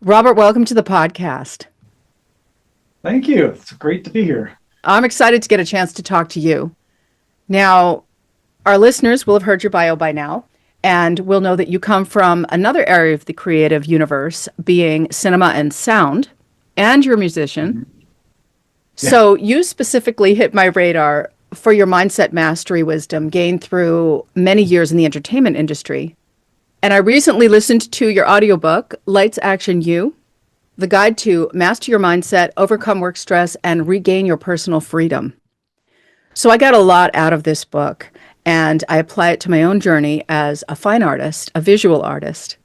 Robert, welcome to the podcast. Thank you. It's great to be here. I'm excited to get a chance to talk to you. Now, our listeners will have heard your bio by now, and will know that you come from another area of the creative universe, being cinema and sound, and you're a musician. Mhm. Yeah. So you specifically hit my radar for your mindset mastery wisdom gained through many years in the entertainment industry. And I recently listened to your audiobook, Lights Action You, the guide to master your mindset, overcome work stress, and regain your personal freedom. So I got a lot out of this book, and I apply it to my own journey as a fine artist, a visual artist,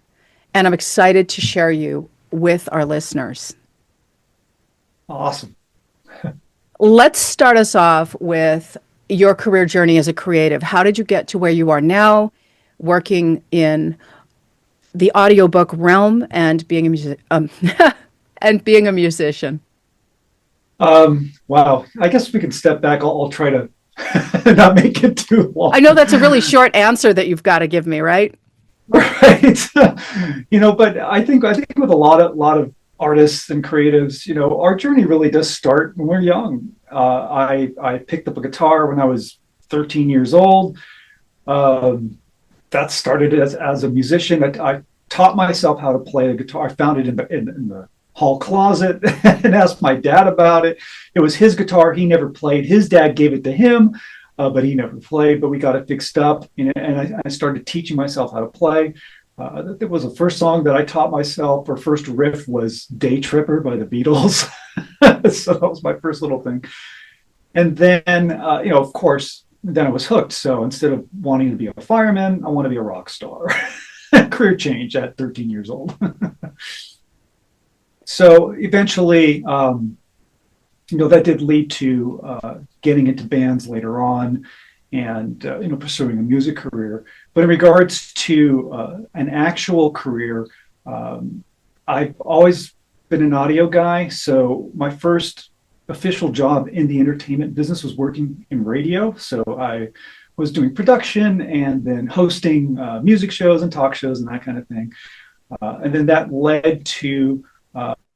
and I'm excited to share you with our listeners. Awesome. Let's start us off with your career journey as a creative. How did you get to where you are now, working in the audiobook realm and being a and being a musician? Wow. I guess we can step back. I'll try to not make it too long. I know that's a really short answer that you've got to give me, right? Right. But I think with a lot of artists and creatives, our journey really does start when we're young. I picked up a guitar when I was 13 years old. That started as a musician. I taught myself how to play the guitar. I found it in the hall closet and asked my dad about it. It was his guitar. He never played. His dad gave it to him, but he never played. But we got it fixed up, and I started teaching myself how to play. It was the first song that I taught myself, or first riff was Day Tripper by the Beatles. So that was my first little thing. And then, of course, then I was hooked. So instead of wanting to be a fireman, I want to be a rock star. Career change at 13 years old. So eventually, that did lead to getting into bands later on, and pursuing a music career. But in regards to an actual career, I've always been an audio guy. So my first official job in the entertainment business was working in radio. So I was doing production and then hosting music shows and talk shows and that kind of thing. And then that led to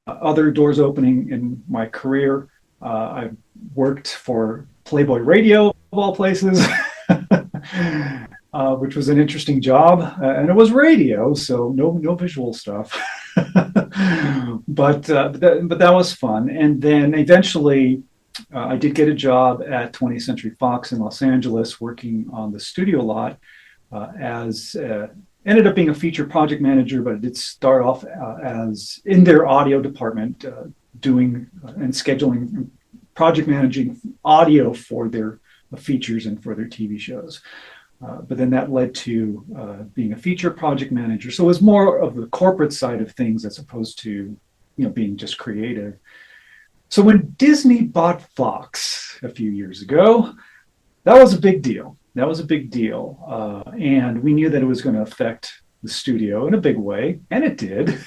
other doors opening in my career. I worked for Playboy Radio, of all places, which was an interesting job. And it was radio, so no visual stuff. But that was fun. And then eventually, I did get a job at 20th Century Fox in Los Angeles, working on the studio lot as ended up being a feature project manager, but it did start off as in their audio department, doing and scheduling, project managing audio for their features and for their TV shows. But then that led to being a feature project manager. So it was more of the corporate side of things as opposed to, being just creative. So when Disney bought Fox a few years ago, that was a big deal. That was a big deal. And we knew that it was going to affect the studio in a big way, and it did.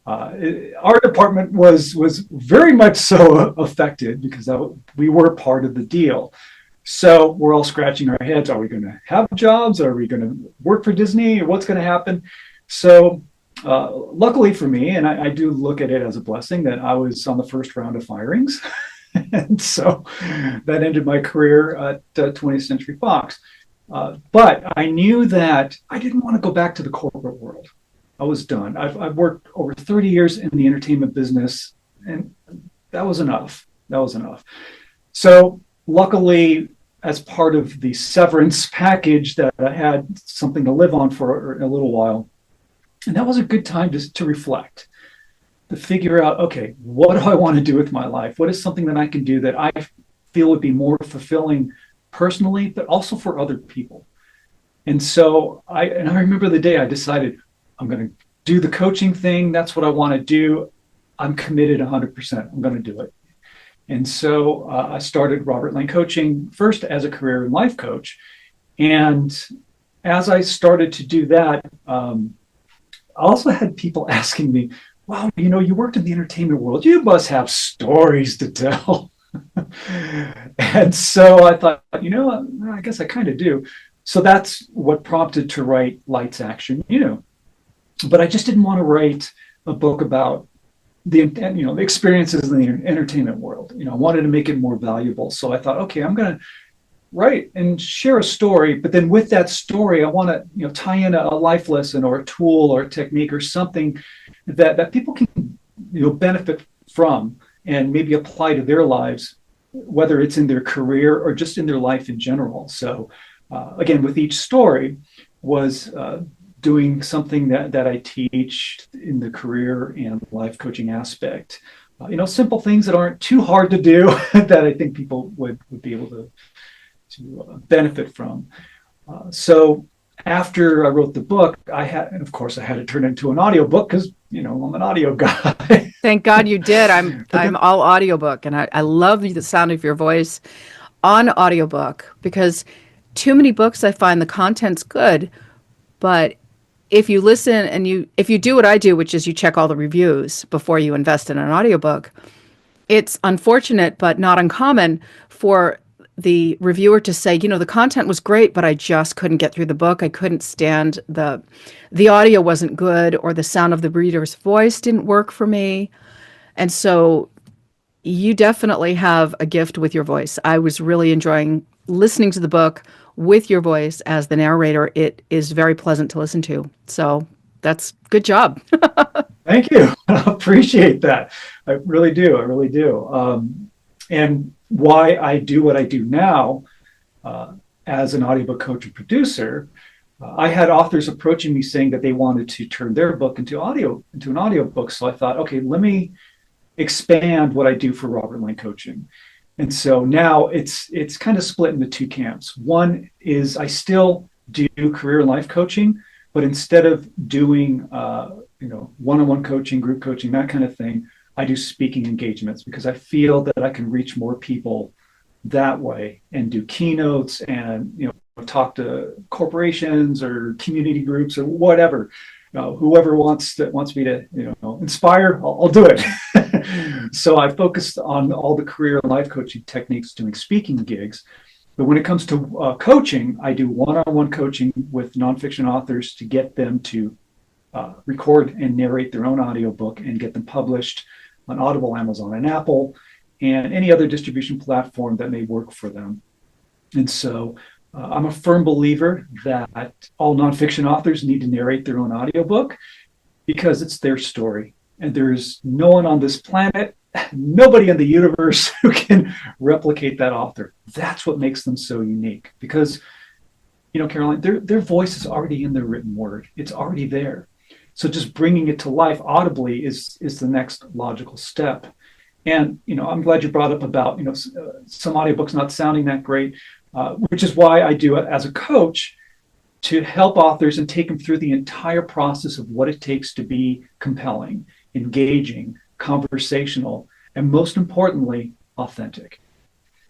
Our department was very much so affected because we were part of the deal. So we're all scratching our heads. Are we going to have jobs? Are we going to work for Disney? Or what's going to happen? So luckily for me, and I do look at it as a blessing, that I was on the first round of firings. And so that ended my career at 20th Century Fox. But I knew that I didn't want to go back to the corporate world. I was done. I've worked over 30 years in the entertainment business, and that was enough. That was enough. So luckily, as part of the severance package, that I had something to live on for a little while. And that was a good time to reflect, to figure out, okay, what do I want to do with my life? What is something that I can do that I feel would be more fulfilling personally, but also for other people? And so I remember the day I decided I'm going to do the coaching thing. That's what I want to do. I'm committed 100%. I'm going to do it. And so I started Robert Lane Coaching first as a career and life coach. And as I started to do that, I also had people asking me, wow, you worked in the entertainment world. You must have stories to tell. And so I thought, I guess I kind of do. So that's what prompted to write Lights Action You. But I just didn't want to write a book about the experiences in the entertainment world. I wanted to make it more valuable. So I thought, okay, I'm going to write and share a story, but then with that story, I want to tie in a life lesson or a tool or a technique or something that people can benefit from and maybe apply to their lives, whether it's in their career or just in their life in general. So again, with each story was doing something that I teach in the career and life coaching aspect. Simple things that aren't too hard to do that I think people would be able to benefit from. So after I wrote the book, and of course I had to turn it into an audiobook because, I'm an audio guy. Thank God you did. I'm all audiobook, and I love the sound of your voice on audiobook, because too many books I find the content's good, but if you listen and if you do what I do, which is you check all the reviews before you invest in an audiobook, it's unfortunate but not uncommon for the reviewer to say, the content was great, but I just couldn't get through the book. I couldn't stand the audio wasn't good, or the sound of the reader's voice didn't work for me. And so you definitely have a gift with your voice. I was really enjoying listening to the book with your voice as the narrator. It is very pleasant to listen to. So that's good job. Thank you. I appreciate that. I really do. I really do. And why I do what I do now as an audiobook coach and producer, I had authors approaching me saying that they wanted to turn their book into an audiobook. So I thought, okay, let me expand what I do for Robert Lane Coaching. And so now it's kind of split into two camps. One is I still do career and life coaching, but instead of doing one-on-one coaching, group coaching, that kind of thing, I do speaking engagements because I feel that I can reach more people that way and do keynotes and talk to corporations or community groups or whatever. Whoever wants me to inspire, I'll do it. So I focused on all the career and life coaching techniques doing speaking gigs. But when it comes to coaching, I do one-on-one coaching with nonfiction authors to get them to record and narrate their own audiobook and get them published on Audible, Amazon, and Apple, and any other distribution platform that may work for them. And so I'm a firm believer that all nonfiction authors need to narrate their own audiobook because it's their story. And there's no one on this planet, nobody in the universe who can replicate that author. That's what makes them so unique because, Caroline, their voice is already in their written word. It's already there. So just bringing it to life audibly is the next logical step. And, I'm glad you brought up about, some audiobooks not sounding that great, which is why I do it as a coach to help authors and take them through the entire process of what it takes to be compelling, engaging, conversational, and most importantly, authentic.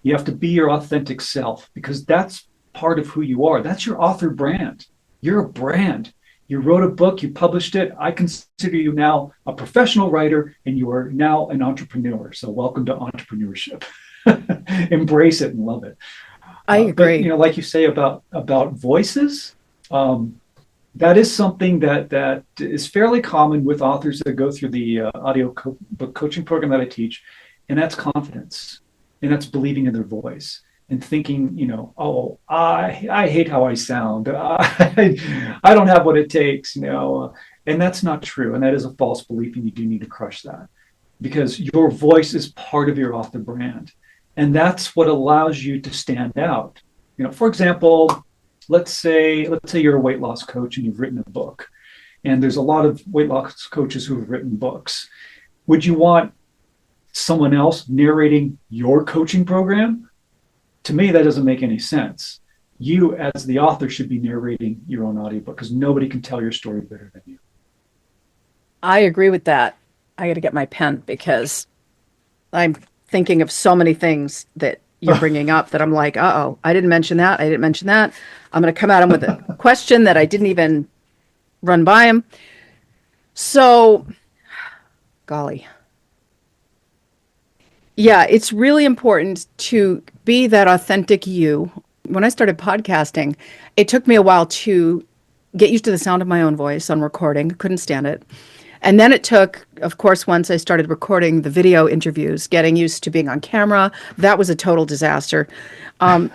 You have to be your authentic self because that's part of who you are. That's your author brand. You're a brand. You wrote a book, you published it. I consider you now a professional writer and you are now an entrepreneur. So welcome to entrepreneurship. Embrace it and love it. I agree. But, like you say about voices, that is something that is fairly common with authors that go through the book coaching program that I teach. And that's confidence. And that's believing in their voice. And thinking, I hate how I sound. I don't have what it takes, and that's not true. And that is a false belief, and you do need to crush that because your voice is part of your author brand. And that's what allows you to stand out. For example, let's say you're a weight loss coach and you've written a book, and there's a lot of weight loss coaches who have written books. Would you want someone else narrating your coaching program? To me, that doesn't make any sense. You, as the author, should be narrating your own audiobook because nobody can tell your story better than you. I agree with that. I got to get my pen because I'm thinking of so many things that you're bringing up that I'm like, uh-oh, I didn't mention that. I didn't mention that. I'm going to come at him with a question that I didn't even run by him. So, golly. Yeah, it's really important to be that authentic you. When I started podcasting, it took me a while to get used to the sound of my own voice on recording. Couldn't stand it. And then it took, of course, once I started recording the video interviews, getting used to being on camera. That was a total disaster. Um,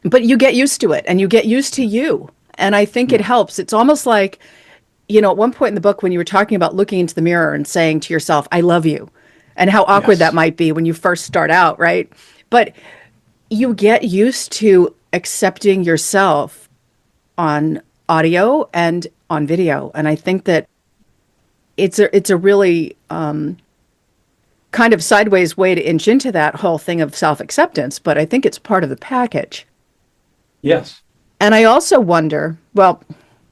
but you get used to it and you get used to you. And I think it Yeah. helps. It's almost like, at one point in the book when you were talking about looking into the mirror and saying to yourself, I love you, and how awkward that Yes. might be when you first start out, right? But you get used to accepting yourself on audio and on video. And I think that it's a really kind of sideways way to inch into that whole thing of self-acceptance, but I think it's part of the package. Yes. And I also wonder, well,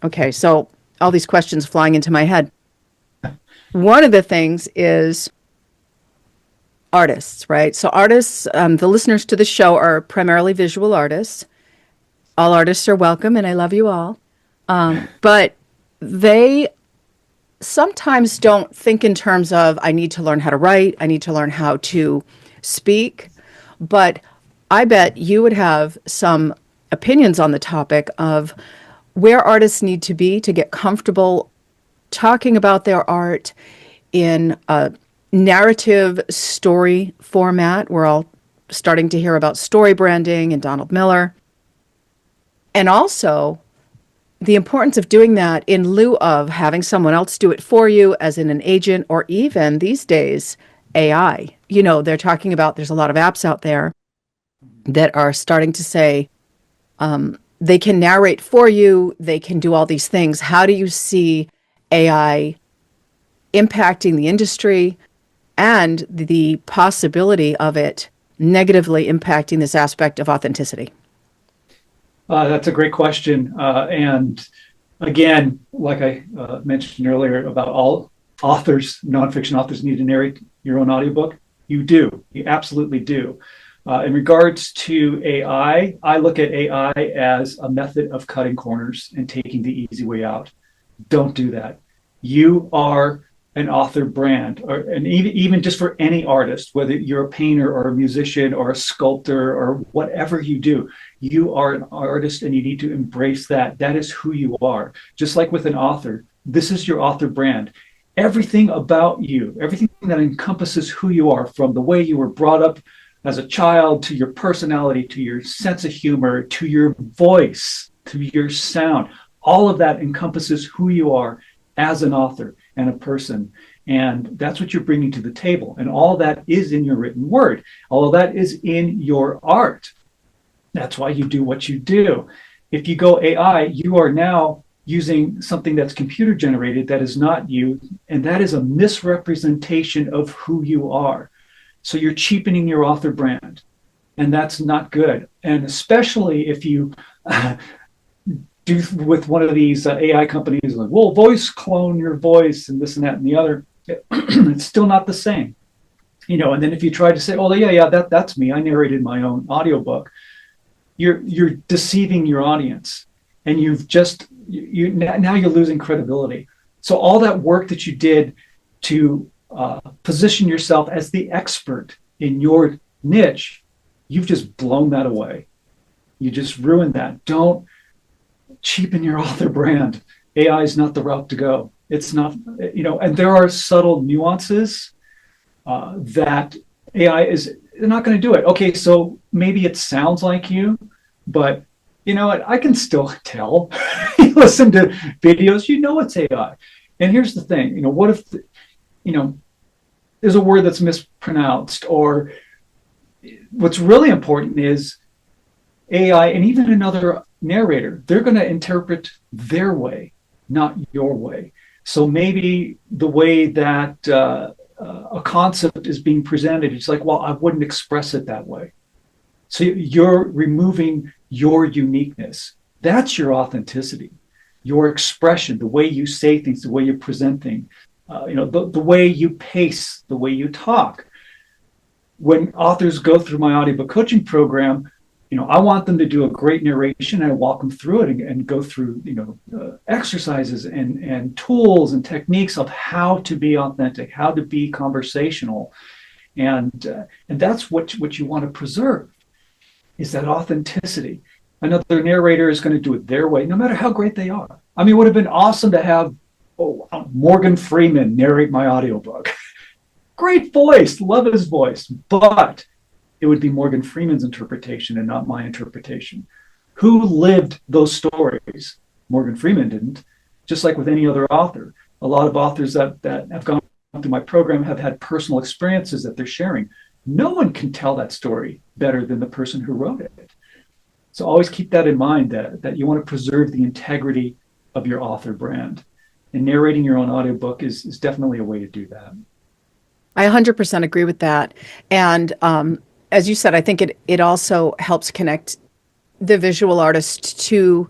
okay, so all these questions flying into my head. One of the things is artists, right? So artists, the listeners to the show are primarily visual artists. All artists are welcome, and I love you all. But they sometimes don't think in terms of, I need to learn how to write, I need to learn how to speak. But I bet you would have some opinions on the topic of where artists need to be to get comfortable talking about their art in a narrative story format. We're all starting to hear about story branding and Donald Miller. And also the importance of doing that in lieu of having someone else do it for you, as in an agent, or even these days, AI. They're talking about, there's a lot of apps out there that are starting to say, they can narrate for you, they can do all these things. How do you see AI impacting the industry and the possibility of it negatively impacting this aspect of authenticity? That's a great question. And again, like I mentioned earlier about all authors, nonfiction authors need to narrate your own audiobook. You do. You absolutely do. In regards to AI, I look at AI as a method of cutting corners and taking the easy way out. Don't do that. You are an author brand, and even just for any artist, whether you're a painter or a musician or a sculptor or whatever you do, you are an artist and you need to embrace that. That is who you are. Just like with an author, this is your author brand. Everything about you, everything that encompasses who you are, from the way you were brought up as a child, to your personality, to your sense of humor, to your voice, to your sound, all of that encompasses who you are as an author and a person. And that's what you're bringing to the table. And all that is in your written word. All of that is in your art. That's why you do what you do. If you go AI, you are now using something that's computer generated that is not you. And that is a misrepresentation of who you are. So you're cheapening your author brand. And that's not good. And especially if you do with one of these AI companies, like, well, voice clone your voice and this and that and the other, it's still not the same. And then if you try to say, oh, yeah, that's me, I narrated my own audiobook, you're deceiving your audience, and now you're losing credibility. So all that work that you did to position yourself as the expert in your niche, you've just blown that away. You just ruined that. Don't cheapen your author brand. AI is not the route to go. It's not, and there are subtle nuances that AI is not going to do it. Okay, so maybe it sounds like you, but you know what? I can still tell. You listen to videos, it's AI. And here's the thing, what if, there's a word that's mispronounced, or what's really important is AI and even another narrator, they're going to interpret their way, not your way. So maybe the way that a concept is being presented, it's like, well, I wouldn't express it that way. So you're removing your uniqueness. That's your authenticity, your expression, the way you say things, the way you present things, the way you pace, the way you talk. When authors go through my audiobook coaching program, I want them to do a great narration. I walk them through it and go through, exercises and tools and techniques of how to be authentic, how to be conversational. And that's what you want to preserve, is that authenticity. Another narrator is going to do it their way, no matter how great they are. I mean, it would have been awesome to have oh, Morgan Freeman narrate my audiobook. Great voice, love his voice, but it would be Morgan Freeman's interpretation and not my interpretation. Who lived those stories? Morgan Freeman didn't. Just like with any other author, a lot of authors that have gone through my program have had personal experiences that they're sharing. No one can tell that story better than the person who wrote it. So always keep that in mind, that you want to preserve the integrity of your author brand. And narrating your own audiobook is definitely a way to do that. I 100% agree with that. And as you said, I think it also helps connect the visual artist to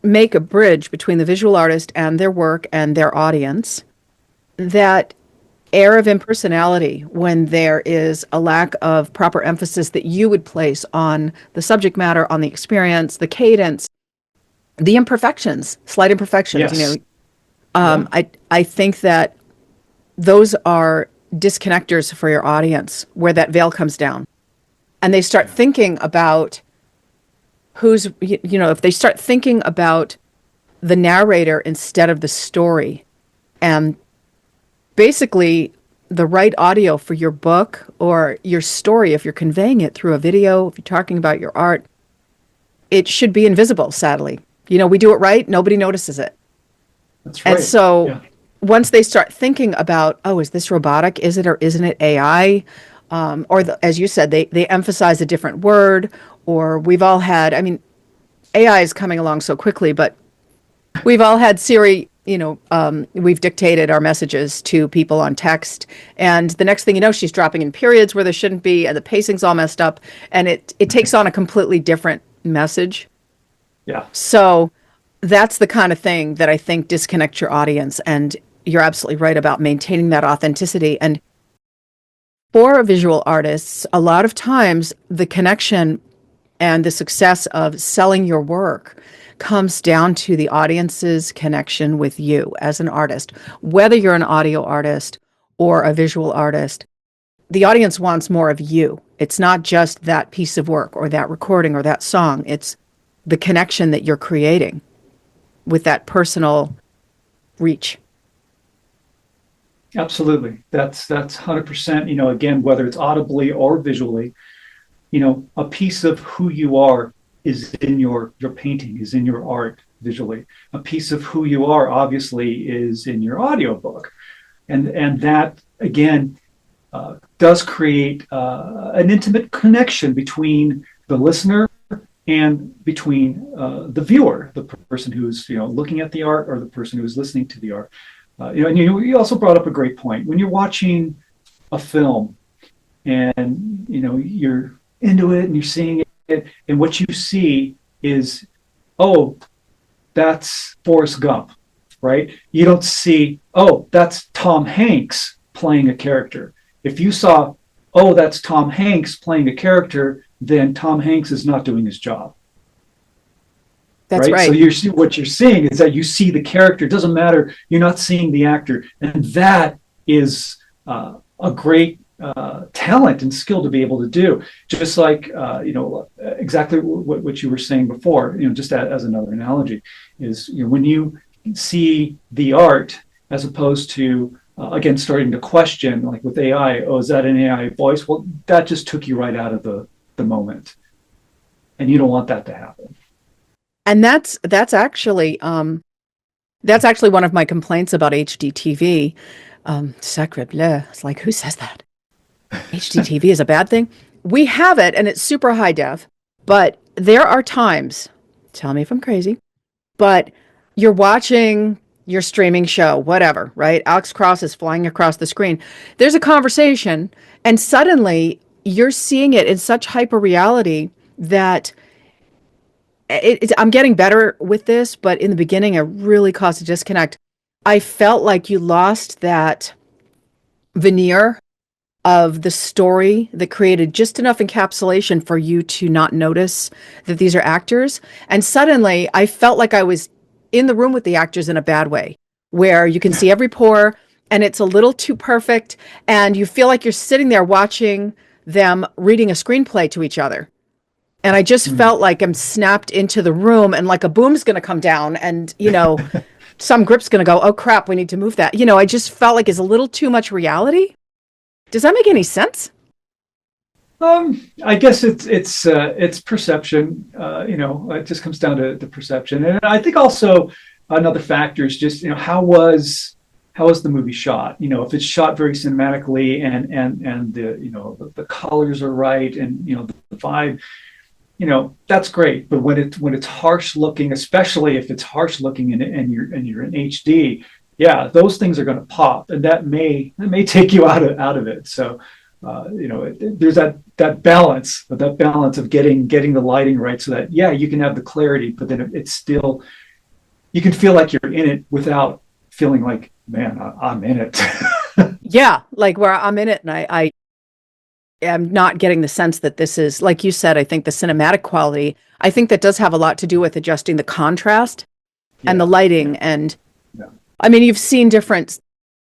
make a bridge between the visual artist and their work and their audience. That air of impersonality when there is a lack of proper emphasis that you would place on the subject matter, on the experience, the cadence, the imperfections, slight imperfections, Yes. I think that those are disconnectors for your audience where that veil comes down and they start thinking about if they start thinking about the narrator instead of the story, and basically the right audio for your book or your story, if you're conveying it through a video, if you're talking about your art, it should be invisible, sadly. We do it right, nobody notices it. That's right. And so Yeah. once they start thinking about, oh, is this robotic? Is it or isn't it AI? As you said, they emphasize a different word, or we've all had, AI is coming along so quickly, but we've all had Siri, we've dictated our messages to people on text. And the next thing you know, she's dropping in periods where there shouldn't be, and the pacing's all messed up. And it takes on a completely different message. Yeah. So that's the kind of thing that I think disconnects your audience. And you're absolutely right about maintaining that authenticity. And for visual artists, a lot of times the connection and the success of selling your work comes down to the audience's connection with you as an artist. Whether you're an audio artist or a visual artist, the audience wants more of you. It's not just that piece of work or that recording or that song. It's the connection that you're creating with that personal reach. Absolutely. That's 100%, again, whether it's audibly or visually, a piece of who you are is in your painting, is in your art visually. A piece of who you are obviously is in your audiobook. And that again does create an intimate connection between the listener and between the viewer, the person who's looking at the art or the person who's listening to the art. And you also brought up a great point. When you're watching a film and you're into it and you're seeing it, and what you see is, oh, that's Forrest Gump, right? You don't see, oh, that's Tom Hanks playing a character. If you saw, oh, that's Tom Hanks playing a character, then Tom Hanks is not doing his job. That's right. So what you're seeing is that you see the character. It doesn't matter. You're not seeing the actor. And that is a great talent and skill to be able to do. Just like, exactly what you were saying before, just as another analogy is, when you see the art as opposed to, again, starting to question, like with AI, oh, is that an AI voice? Well, that just took you right out of the moment. And you don't want that to happen. And that's actually one of my complaints about HDTV. Sacre bleu. It's like, who says that? HDTV is a bad thing. We have it, and it's super high def, but there are times, tell me if I'm crazy, but you're watching your streaming show, whatever, right? Alex Cross is flying across the screen. There's a conversation, and suddenly you're seeing it in such hyper reality that I'm getting better with this, but in the beginning, it really caused a disconnect. I felt like you lost that veneer of the story that created just enough encapsulation for you to not notice that these are actors. And suddenly, I felt like I was in the room with the actors in a bad way, where you can see every pore and it's a little too perfect. And you feel like you're sitting there watching them reading a screenplay to each other. And I just felt like I'm snapped into the room and like a boom's going to come down and, some grip's going to go, oh crap, we need to move that. I just felt like it's a little too much reality. Does that make any sense? I guess it's perception. It just comes down to the perception, and I think also another factor is just how was the movie shot? If it's shot very cinematically and the colors are right and the vibe, that's great. But when it's harsh looking, especially if it's harsh looking and you're in HD, yeah, those things are going to pop, and that may take you out of it. So there's that balance, of getting the lighting right, so that yeah, you can have the clarity, but then it's still, you can feel like you're in it without feeling like, man, I'm in it. Yeah, like where I'm in it and I am not getting the sense that this is, like you said, I think the cinematic quality, I think that does have a lot to do with adjusting the contrast and the Yeah, lighting. yeah, And yeah, I mean, you've seen different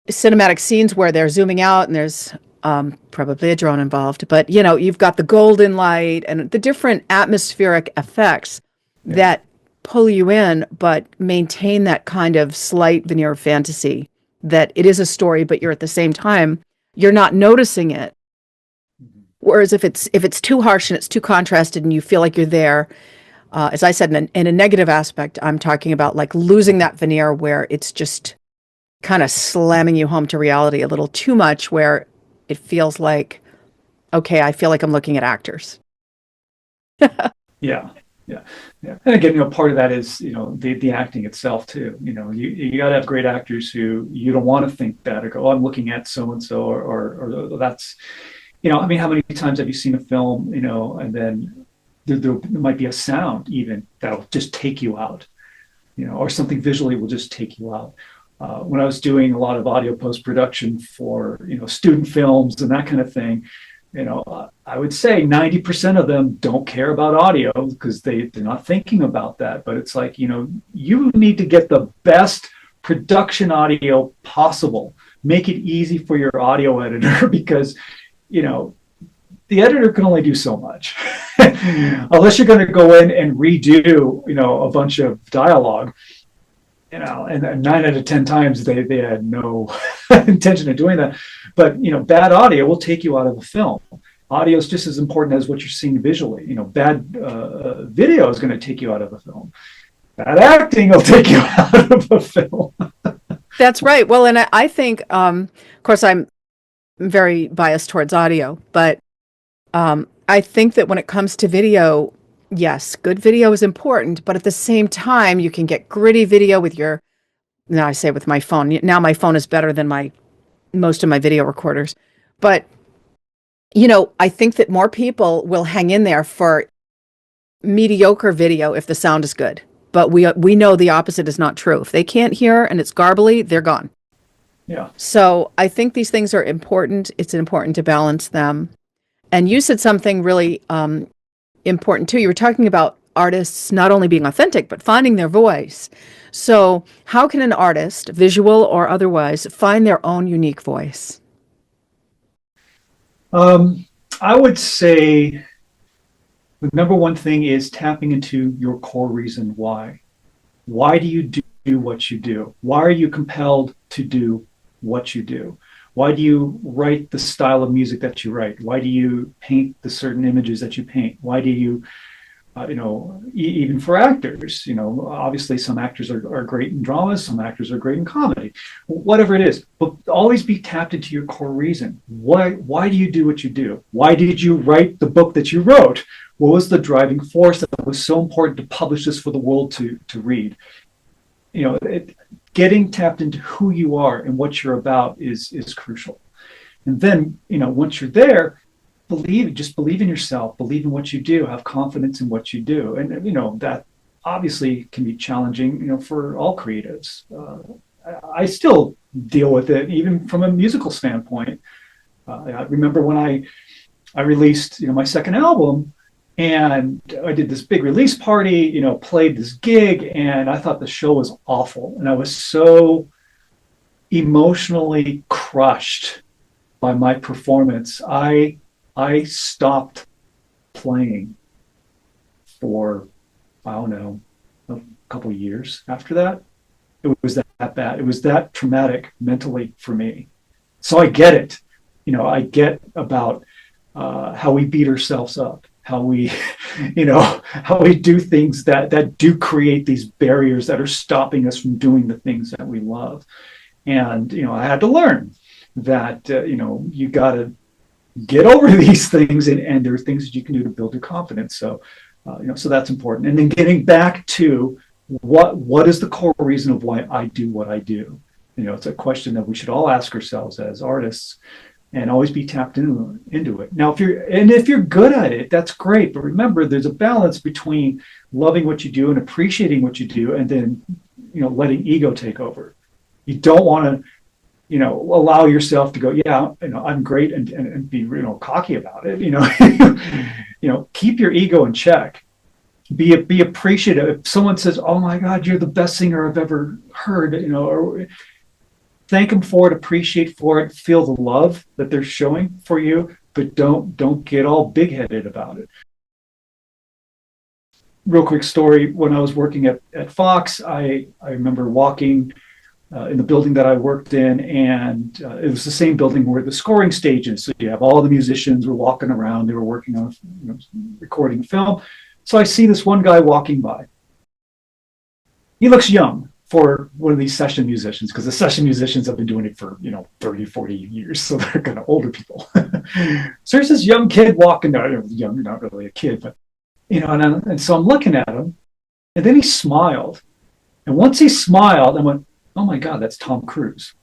cinematic scenes where they're zooming out and there's probably a drone involved, but you've got the golden light and the different atmospheric effects yeah. that pull you in, but maintain that kind of slight veneer of fantasy that it is a story, but you're at the same time, you're not noticing it. Mhm. Whereas if it's too harsh and it's too contrasted and you feel like you're there, as I said, in a negative aspect, I'm talking about like losing that veneer where it's just kind of slamming you home to reality a little too much, where it feels like, okay, I feel like I'm looking at actors. Yeah, yeah, yeah. And again, part of that is the acting itself too. You got to have great actors who you don't want to think that or go, oh, I'm looking at so and so, or that's, I mean, how many times have you seen a film, and then there might be a sound even that'll just take you out, or something visually will just take you out. When I was doing a lot of audio post production for student films and that kind of thing, I would say 90% of them don't care about audio because they're not thinking about that. But it's like, you need to get the best production audio possible. Make it easy for your audio editor because, the editor can only do so much. Unless you're going to go in and redo, a bunch of dialogue, and 9 out of 10 times they had no intention of doing that. But bad audio will take you out of a film. Audio is just as important as what you're seeing visually. Bad video is going to take you out of a film. Bad acting will take you out of a film. That's right. Well, and I think, of course, I'm very biased towards audio, but I think that when it comes to video, yes, good video is important, but at the same time, you can get gritty video with your, now I say with my phone. Now my phone is better than most of my video recorders. But, I think that more people will hang in there for mediocre video if the sound is good. But we know the opposite is not true. If they can't hear and it's garbly, they're gone. Yeah. So I think these things are important. It's important to balance them. And you said something really important too. You were talking about artists not only being authentic, but finding their voice. So, how can an artist, visual or otherwise, find their own unique voice? I would say the number one thing is tapping into your core reason why. Why do you do what you do? Why are you compelled to do what you do? Why do you write the style of music that you write? Why do you paint the certain images that you paint? Why do you, even for actors, obviously some actors are great in dramas, some actors are great in comedy, whatever it is, but always be tapped into your core reason. Why do you do what you do? Why did you write the book that you wrote? What was the driving force that was so important to publish this for the world to read? Getting tapped into who you are and what you're about is crucial. And then, once you're there, believe in yourself, believe in what you do, have confidence in what you do. And, that obviously can be challenging, for all creatives. I still deal with it, even from a musical standpoint. I remember when I released, my second album, and I did this big release party, played this gig, and I thought the show was awful. And I was so emotionally crushed by my performance. I stopped playing for, I don't know, a couple of years after that. it was that bad. It was that traumatic mentally for me. So I get it. I get about how we beat ourselves up, how we, how we do things that do create these barriers that are stopping us from doing the things that we love. And, I had to learn that, you got to get over these things, and there are things that you can do to build your confidence. So, so that's important. And then getting back to what is the core reason of why I do what I do? It's a question that we should all ask ourselves as artists, and always be tapped into it. Now, if you're good at it, that's great. But remember, there's a balance between loving what you do and appreciating what you do, and then, letting ego take over. You don't want to, allow yourself to go, yeah, I'm great, and be, cocky about it. Keep your ego in check. Be appreciative. If someone says, "Oh my God, you're the best singer I've ever heard," or thank them for it, appreciate for it, feel the love that they're showing for you, but don't get all big-headed about it. Real quick story, when I was working at Fox, I remember walking in the building that I worked in, and it was the same building where the scoring stage is. So you have all the musicians were walking around, they were working on recording film. So I see this one guy walking by. He looks young for one of these session musicians, because the session musicians have been doing it for 30, 40 years, so they're kind of older people. So there's this young kid walking down, young, not really a kid, but and so I'm looking at him, and then he smiled, and once he smiled, I went, "Oh my God, that's Tom Cruise."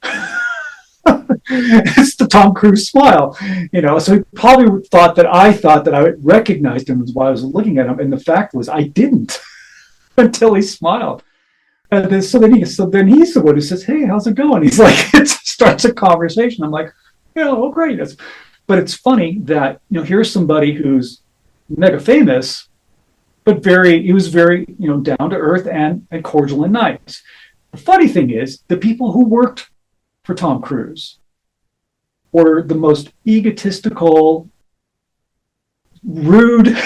It's the Tom Cruise smile, so he probably thought that I recognized him while I was looking at him, and the fact was I didn't until he smiled. And then, so then he's the one who says, "Hey, how's it going?" He's like, it starts a conversation. I'm like, "Oh, great." But it's funny that, here's somebody who's mega famous, but he was very, down to earth and cordial and nice. The funny thing is, the people who worked for Tom Cruise were the most egotistical, rude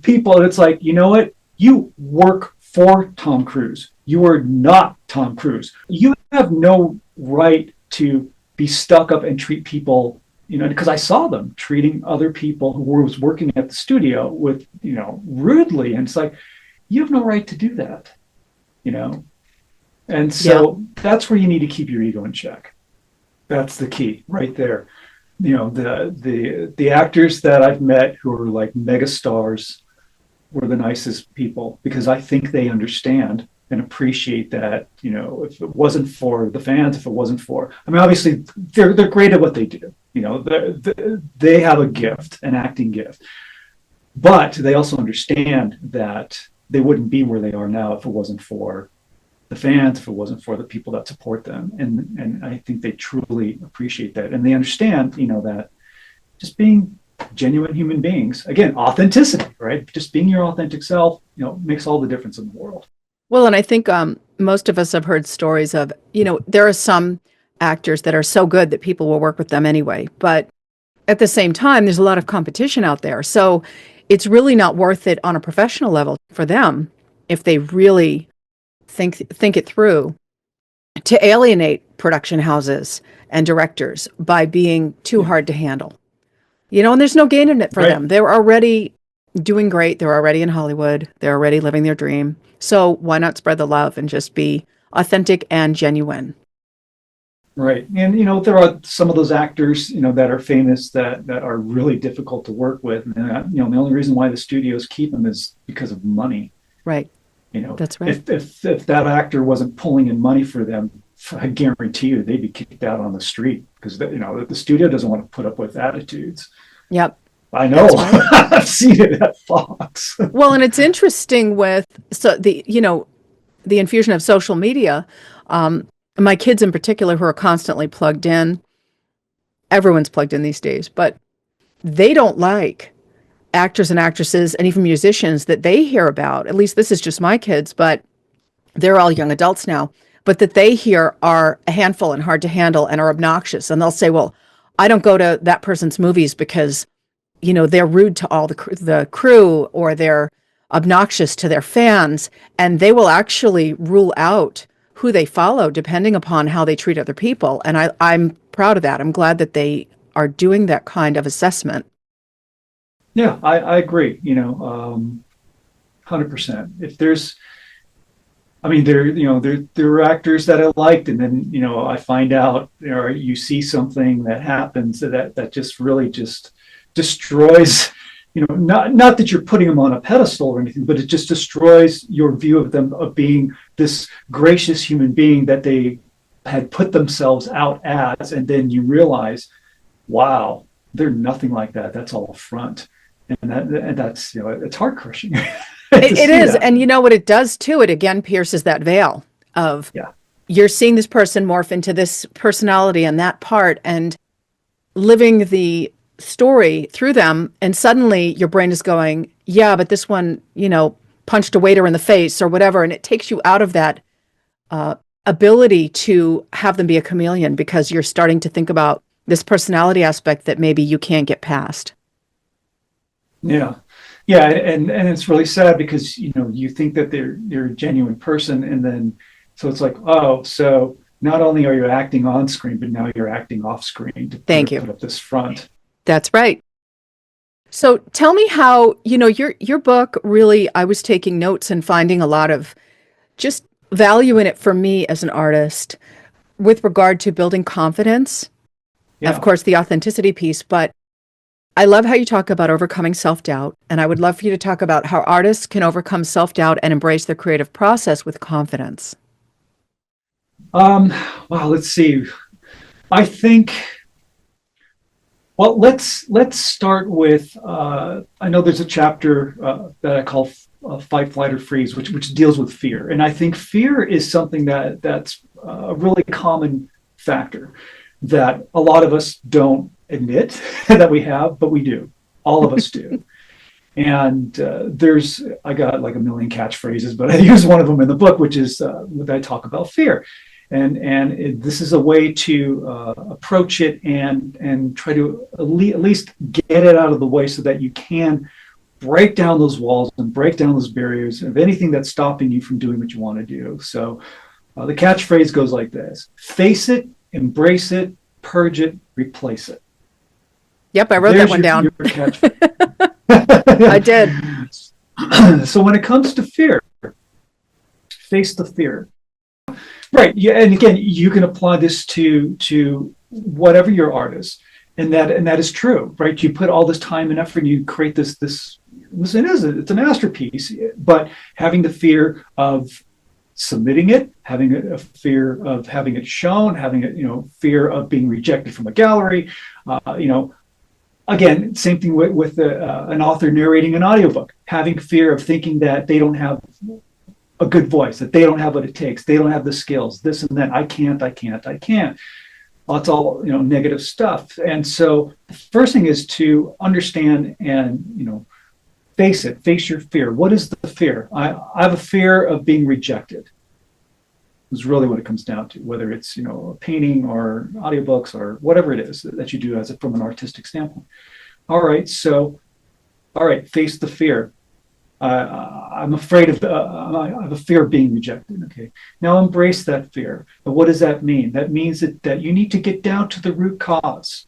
people. And it's like, you know what? You work for Tom Cruise. You are not Tom Cruise. You have no right to be stuck up and treat people, because I saw them treating other people who was working at the studio with, rudely. And it's like, you have no right to do that, And so That's where you need to keep your ego in check. That's the key right there. The actors that I've met who are like mega stars were the nicest people, because I think they understand and appreciate that, if it wasn't for the fans, if it wasn't for, obviously they're great at what they do. They have a gift, an acting gift, but they also understand that they wouldn't be where they are now if it wasn't for the fans, if it wasn't for the people that support them. And I think they truly appreciate that. And they understand, that just being genuine human beings, again, authenticity, right? Just being your authentic self, makes all the difference in the world. Well, and I think most of us have heard stories of, there are some actors that are so good that people will work with them anyway. But at the same time, there's a lot of competition out there. So it's really not worth it on a professional level for them, if they really think it through, to alienate production houses and directors by being too hard to handle. And there's no gain in it for them. They're already doing great. They're already in Hollywood. They're already living their dream. So why not spread the love and just be authentic and genuine? Right. And, there are some of those actors, that are famous that are really difficult to work with. And, the only reason why the studios keep them is because of money. Right. That's right. If that actor wasn't pulling in money for them, I guarantee you they'd be kicked out on the street, because, the studio doesn't want to put up with attitudes. Yep. I know. Right. I've seen it at Fox. Well, and it's interesting with the infusion of social media. My kids in particular, who are constantly plugged in. Everyone's plugged in these days, but they don't like actors and actresses and even musicians that they hear about. At least this is just my kids, but they're all young adults now. But that they hear are a handful and hard to handle and are obnoxious. And they'll say, "Well, I don't go to that person's movies because, they're rude to all the crew, or they're obnoxious to their fans." And they will actually rule out who they follow depending upon how they treat other people. And I'm proud of that. I'm glad that they are doing that kind of assessment. Yeah, I agree. 100%. If there's, I mean, there are actors that I liked, and then I find out, or you see something that happens that just really just destroys. Not that you're putting them on a pedestal or anything, but it just destroys your view of them of being this gracious human being that they had put themselves out as, and then you realize, wow, they're nothing like that. That's all a front, and that's it's heart crushing. It is. That. And you know what it does too? It again pierces that veil of you're seeing this person morph into this personality and that part and living the story through them. And suddenly your brain is going, yeah, but this one, punched a waiter in the face or whatever. And it takes you out of that ability to have them be a chameleon because you're starting to think about this personality aspect that maybe you can't get past. Yeah. Yeah, and it's really sad because you think that they're a genuine person, and then so it's like, oh, so not only are you acting on screen, but now you're acting off screen to put up this front. That's right. So tell me how your book really. I was taking notes and finding a lot of just value in it for me as an artist with regard to building confidence. Yeah. Of course, the authenticity piece, but I love how you talk about overcoming self-doubt, and I would love for you to talk about how artists can overcome self-doubt and embrace their creative process with confidence. Well, let's see. I think, well, let's start with, I know there's a chapter that I call Fight, Flight, or Freeze, which deals with fear. And I think fear is something that's a really common factor that a lot of us don't admit that we have, but we do. All of us do. And I got like a million catchphrases, but I use one of them in the book, which is when I talk about fear. And this is a way to approach it and try to at least get it out of the way so that you can break down those walls and break down those barriers of anything that's stopping you from doing what you want to do. So the catchphrase goes like this: face it, embrace it, purge it, replace it. Yep, I wrote that one down. I did. So when it comes to fear, face the fear. Right. Yeah, and again, you can apply this to whatever your art is, and that is true, right? You put all this time and effort, and you create this. It's a masterpiece, but having the fear of submitting it, having a fear of having it shown, having a fear of being rejected from a gallery, Again, same thing with an author narrating an audiobook, having fear of thinking that they don't have a good voice, that they don't have what it takes, they don't have the skills, this and that, I can't. Well, it's all negative stuff. And so the first thing is to understand and face your fear. What is the fear? I have a fear of being rejected. Is really what it comes down to, whether it's a painting or audiobooks or whatever it is that you do from an artistic standpoint. All right, face the fear. I'm afraid of I have a fear of being rejected. Okay, now embrace that fear. But what does that mean? That means that you need to get down to the root cause.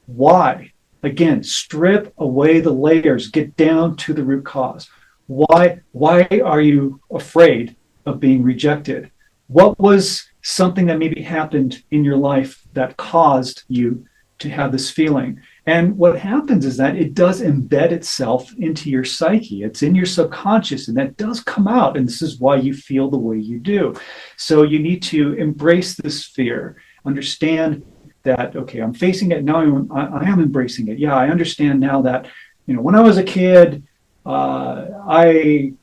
Why? Again, strip away the layers. Get down to the root cause. Why are you afraid of being rejected? What was something that maybe happened in your life that caused you to have this feeling? And what happens is that it does embed itself into your psyche. It's in your subconscious, and that does come out. And this is why you feel the way you do. So you need to embrace this fear, understand that, okay, I'm facing it now. I am embracing it. Yeah, I understand now that, when I was a kid, I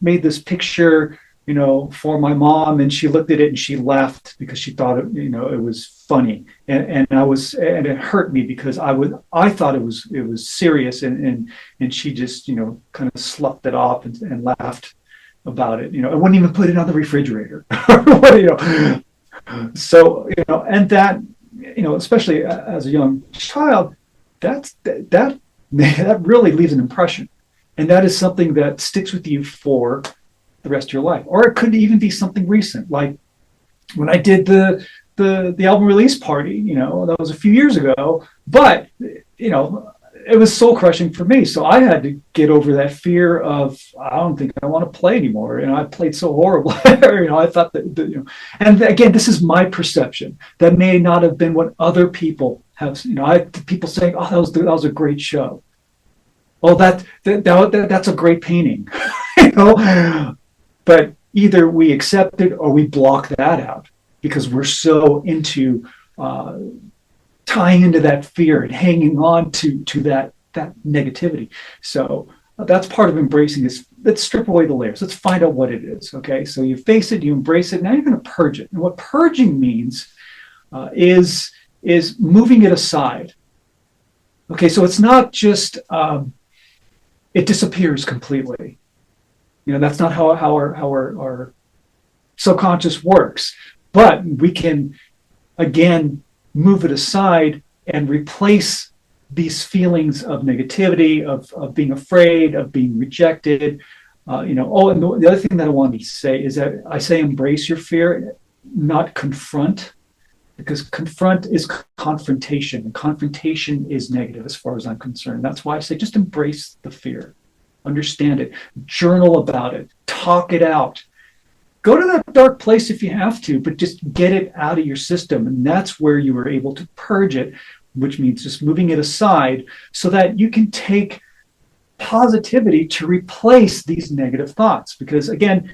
made this picture for my mom, and she looked at it and she laughed because she thought it was funny, and it hurt me because I thought it was serious, and she just kind of sloughed it off and laughed about it. I wouldn't even put it on the refrigerator. So and that especially as a young child, that really leaves an impression, and that is something that sticks with you for the rest of your life. Or it could even be something recent, like when I did the album release party, that was a few years ago, but it was soul crushing for me. So I had to get over that fear of, I don't think I want to play anymore. I played so horrible. I thought and again, this is my perception. That may not have been what other people have. I had people saying, "Oh, that was a great show." Oh, that's a great painting. But either we accept it or we block that out because we're so into tying into that fear and hanging on to that negativity. So that's part of embracing this. Let's strip away the layers. Let's find out what it is. Okay, so you face it, you embrace it. Now you're going to purge it. And what purging means is moving it aside. Okay, so it's not just it disappears completely. That's not how our subconscious works. But we can again move it aside and replace these feelings of negativity, of being afraid, of being rejected. And the other thing that I wanted to say is that I say embrace your fear, not confront, because confront is confrontation, and confrontation is negative as far as I'm concerned. That's why I say just embrace the fear, understand it, journal about it, talk it out. Go to that dark place if you have to, but just get it out of your system. And that's where you are able to purge it, which means just moving it aside so that you can take positivity to replace these negative thoughts. Because again,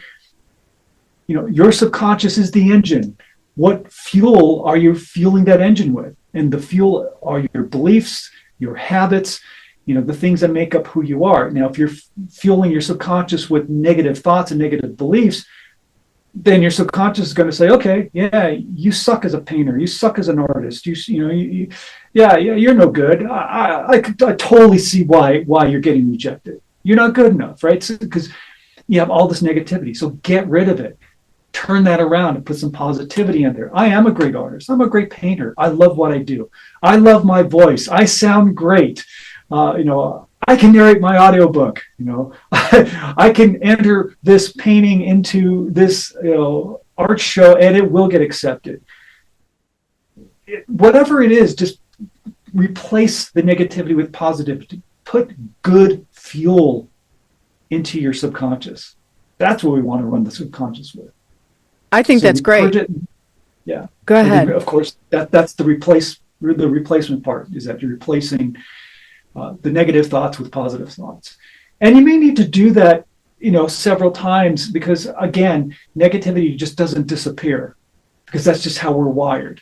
your subconscious is the engine. What fuel are you fueling that engine with? And the fuel are your beliefs, your habits, the things that make up who you are. Now, if you're fueling your subconscious with negative thoughts and negative beliefs, then your subconscious is going to say, okay, yeah, you suck as a painter, you suck as an artist, you're no good. I totally see why you're getting rejected. You're not good enough, right? Because you have all this negativity. So get rid of it. Turn that around and put some positivity in there. I am a great artist. I'm a great painter. I love what I do. I love my voice. I sound great. I can narrate my audiobook. I can enter this painting into this art show and it will get accepted. Whatever it is, just replace the negativity with positivity. Put good fuel into your subconscious. That's what we want to run the subconscious with. I think that's great. Yeah. Go ahead. Then, of course, that's the replacement part, is that you're replacing the negative thoughts with positive thoughts. And you may need to do that, several times because, again, negativity just doesn't disappear because that's just how we're wired,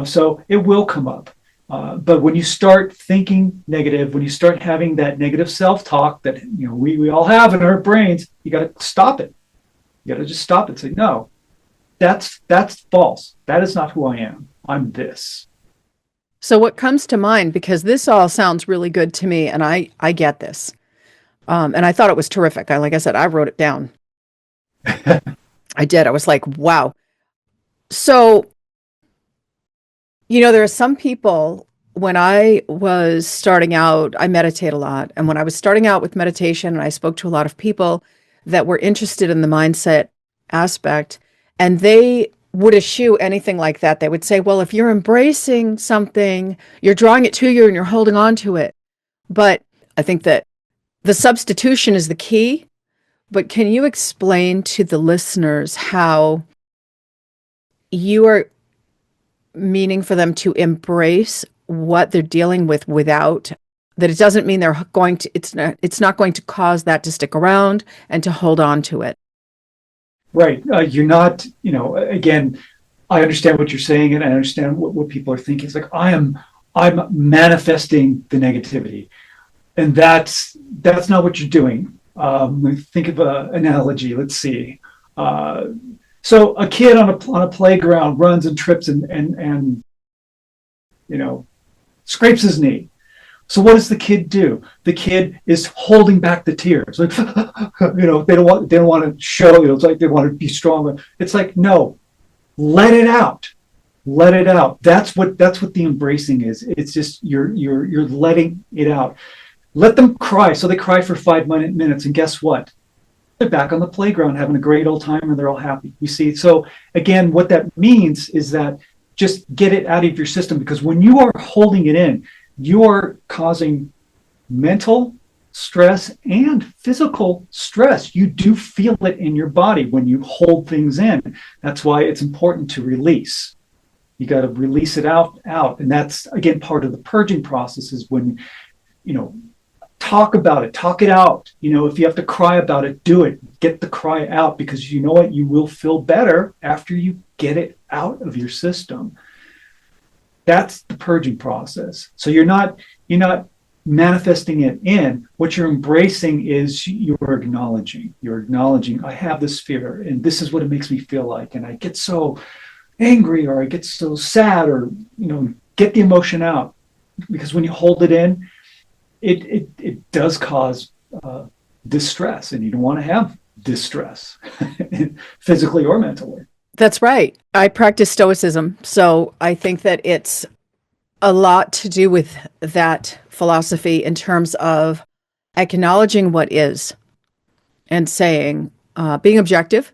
so it will come up. But when you start thinking negative, when you start having that negative self-talk that, we all have in our brains, you got to stop it. You got to just stop it. Say, no, that's false. That is not who I am. I'm this. So what comes to mind, because this all sounds really good to me, and I get this, and I thought it was terrific. Like I said, I wrote it down. I did. I was like, wow. So, there are some people, when I was starting out, I meditate a lot. And when I was starting out with meditation, and I spoke to a lot of people that were interested in the mindset aspect, and they would eschew anything like that. They would say, well, if you're embracing something, you're drawing it to you and you're holding on to it. But I think that the substitution is the key. But can you explain to the listeners how you are meaning for them to embrace what they're dealing with without that? It doesn't mean they're going to, it's not going to cause that to stick around and to hold on to it. Right. You're not, again, I understand what you're saying and I understand what people are thinking. It's like, I'm manifesting the negativity. And that's not what you're doing. Let me think of an analogy. Let's see. So a kid on a playground runs and trips and scrapes his knee. So what does the kid do? The kid is holding back the tears. Like, they don't want to show, it's like they want to be strong. It's like, no, let it out. Let it out. That's what the embracing is. It's just you're letting it out. Let them cry. So they cry for 5 minutes, and guess what? they're back on the playground having a great old time and they're all happy. You see, so again, what that means is that just get it out of your system, because when you are holding it in, you are causing mental stress and physical stress. You do feel it in your body when you hold things in. That's why it's important to release. You got to release it out. And that's, again, part of the purging process is when, talk about it, talk it out. If you have to cry about it, do it. Get the cry out, because you know what? You will feel better after you get it out of your system. That's the purging process. So you're not manifesting it in. What you're embracing is you're acknowledging. You're acknowledging, I have this fear, and this is what it makes me feel like. And I get so angry, or I get so sad, or, get the emotion out. Because when you hold it in, it does cause distress, and you don't want to have distress physically or mentally. That's right. I practice Stoicism, so I think that it's a lot to do with that philosophy in terms of acknowledging what is and saying, being objective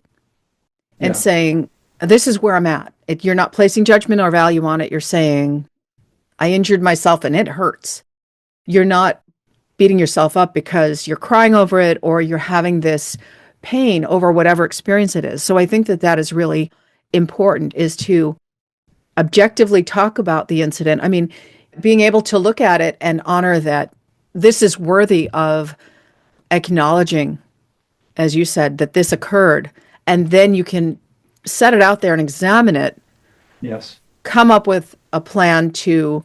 and saying, this is where I'm at. You're not placing judgment or value on it. You're saying, I injured myself and it hurts. You're not beating yourself up because you're crying over it or you're having this pain over whatever experience it is. So I think that that is really important, is to objectively talk about the incident. I mean, being able to look at it and honor that this is worthy of acknowledging, as you said, that this occurred. And then you can set it out there and examine it. Yes. Come up with a plan to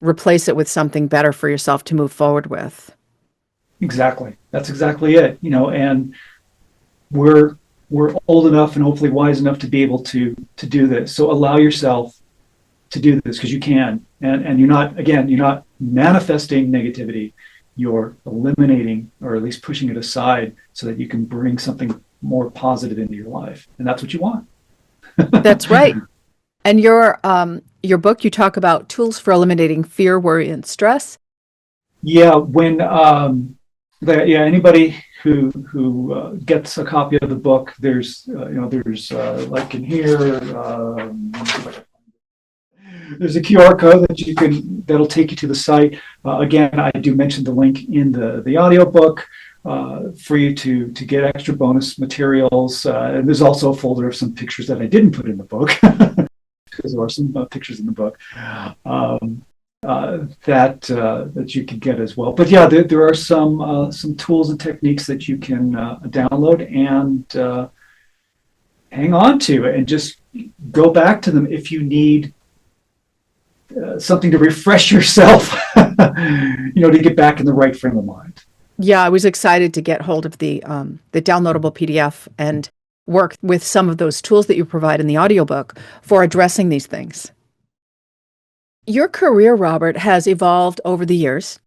replace it with something better for yourself to move forward with. Exactly. That's exactly it. And we're old enough and hopefully wise enough to be able to do this. So allow yourself to do this, because you can. And you're not manifesting negativity. You're eliminating, or at least pushing it aside, so that you can bring something more positive into your life. And that's what you want. That's right. And your book, you talk about tools for eliminating fear, worry, and stress. Yeah, when anybody who gets a copy of the book, there's like in here, there's a QR code that'll take you to the site. Again, I do mention the link in the audiobook for you to get extra bonus materials. And there's also a folder of some pictures that I didn't put in the book, because there are some pictures in the book that you can get as well. But yeah, there are some tools and techniques that you can download and hang on to, and just go back to them if you need something to refresh yourself, to get back in the right frame of mind. Yeah, I was excited to get hold of the downloadable PDF and work with some of those tools that you provide in the audiobook for addressing these things. Your career, Robert, has evolved over the years,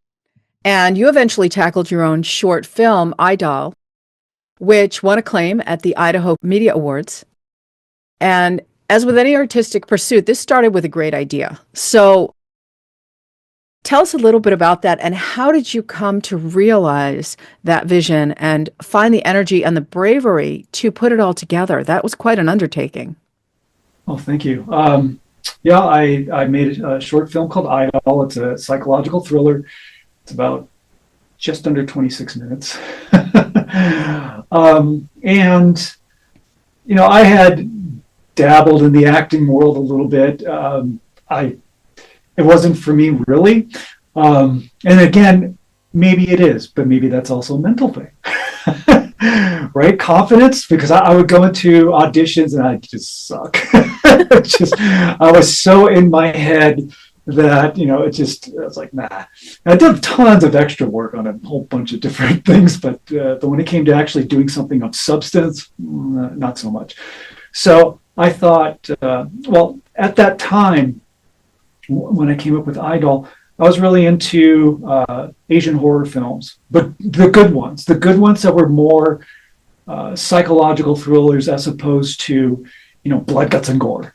and you eventually tackled your own short film, Idol, which won acclaim at the Idaho Media Awards. And as with any artistic pursuit, this started with a great idea. So tell us a little bit about that, and how did you come to realize that vision and find the energy and the bravery to put it all together? That was quite an undertaking. Oh, thank you. I made a short film called Idol. It's a psychological thriller. It's about just under 26 minutes. I had dabbled in the acting world a little bit. It wasn't for me, really. And again, maybe it is, but maybe that's also a mental thing. Right? Confidence, because I would go into auditions and I'd just suck. I was so in my head that, I was like, nah. I did tons of extra work on a whole bunch of different things, but when it came to actually doing something of substance, not so much. So I thought, at that time, when I came up with Idol, I was really into Asian horror films, but the good ones that were more psychological thrillers, as opposed to, blood, guts, and gore,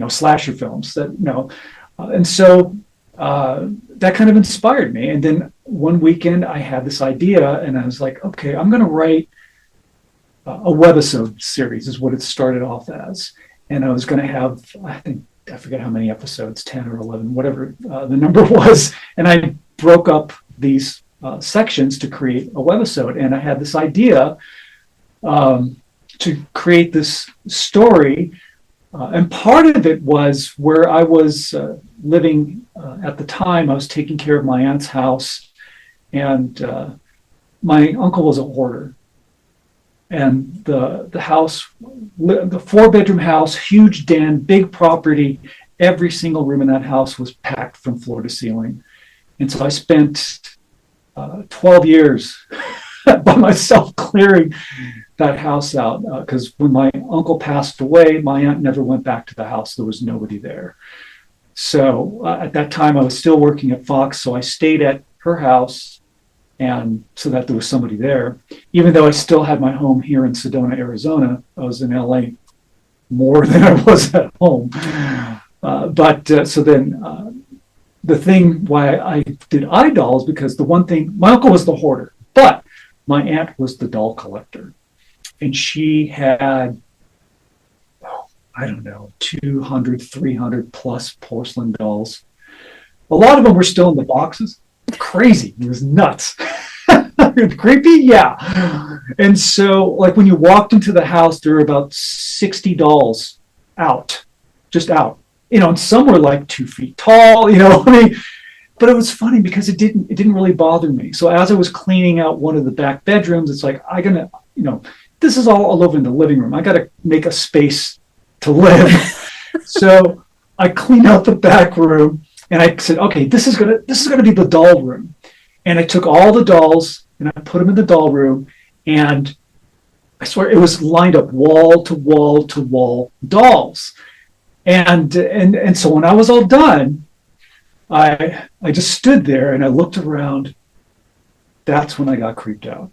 slasher films and so that kind of inspired me. And then one weekend I had this idea, and I was like, okay, I'm going to write a webisode series is what it started off as. And I was going to have, I forget how many episodes, 10 or 11, whatever the number was. And I broke up these sections to create a webisode. And I had this idea to create this story. And part of it was where I was living at the time. I was taking care of my aunt's house, and my uncle was a hoarder. And the house, the 4-bedroom house, huge den, big property, every single room in that house was packed from floor to ceiling. And so I spent 12 years by myself clearing that house out, because when my uncle passed away, my aunt never went back to the house. There was nobody there. So at that time, I was still working at Fox, so I stayed at her house, and so that there was somebody there. Even though I still had my home here in Sedona, Arizona, I was in LA more than I was at home. So then the thing why I did iDolls, because the one thing, my uncle was the hoarder, but my aunt was the doll collector. And she had, I don't know, 200, 300 plus porcelain dolls. A lot of them were still in the boxes. Crazy. It was nuts. Creepy? Yeah. And so, like, when you walked into the house, there were about 60 dolls out, just out. And some were like 2 feet tall, I mean, but it was funny because it didn't really bother me. So as I was cleaning out one of the back bedrooms, it's like, this is all over in the living room. I got to make a space to live. So I cleaned out the back room, and I said, okay, this is gonna be the doll room. And I took all the dolls and I put them in the doll room, and I swear it was lined up wall to wall to wall dolls. And so when I was all done, I just stood there and I looked around. That's when I got creeped out,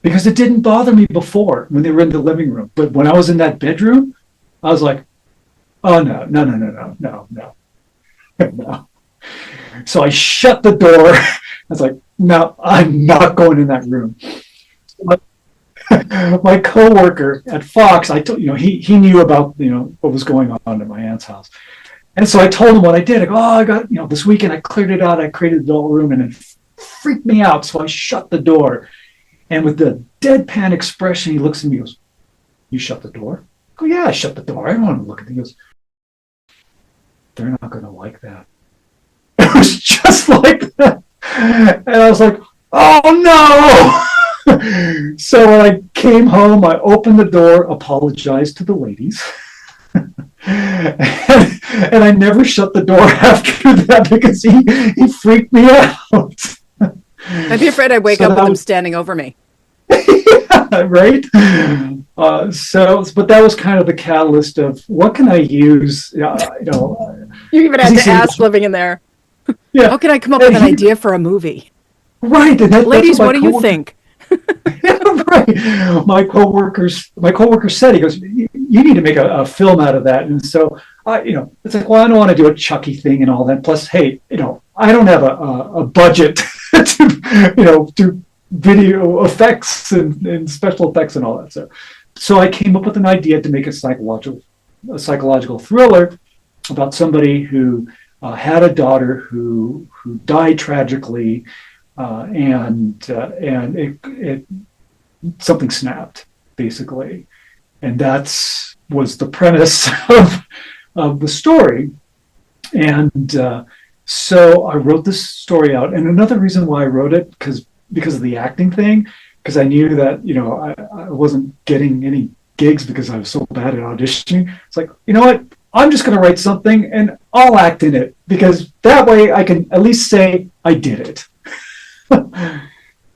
because it didn't bother me before when they were in the living room. But when I was in that bedroom, I was like, oh, no. So I shut the door. I was like, no, I'm not going in that room. My coworker at Fox, I told, he knew about, what was going on at my aunt's house. And so I told him what I did. I go, I got, this weekend I cleared it out. I created the doll room, and it freaked me out. So I shut the door. And with the deadpan expression, he looks at me and goes, you shut the door? I go, yeah, I shut the door. I don't want to look at them. He goes, they're not going to like that. It was just like that. And I was like, oh no. So when I came home, I opened the door, apologized to the ladies. And I never shut the door after that, because he freaked me out. I'd be afraid I'd wake up with him standing over me. Yeah, right? But that was kind of the catalyst of what can I use? You even had to ask living in there. Yeah. How can I come up with an idea for a movie? Right. And ladies, what do you think? Yeah, right. My coworker said, he goes, you need to make a film out of that. And so, it's like, well, I don't want to do a Chucky thing and all that. Plus, hey, I don't have a budget to, do video effects and special effects and all that. So I came up with an idea to make a psychological thriller about somebody who had a daughter who died tragically, and it something snapped, basically, and was the premise of the story. And so I wrote this story out. And another reason why I wrote it, because of the acting thing, because I knew that I wasn't getting any gigs because I was so bad at auditioning. It's like, you know what? I'm just going to write something and I'll act in it, because that way I can at least say I did it.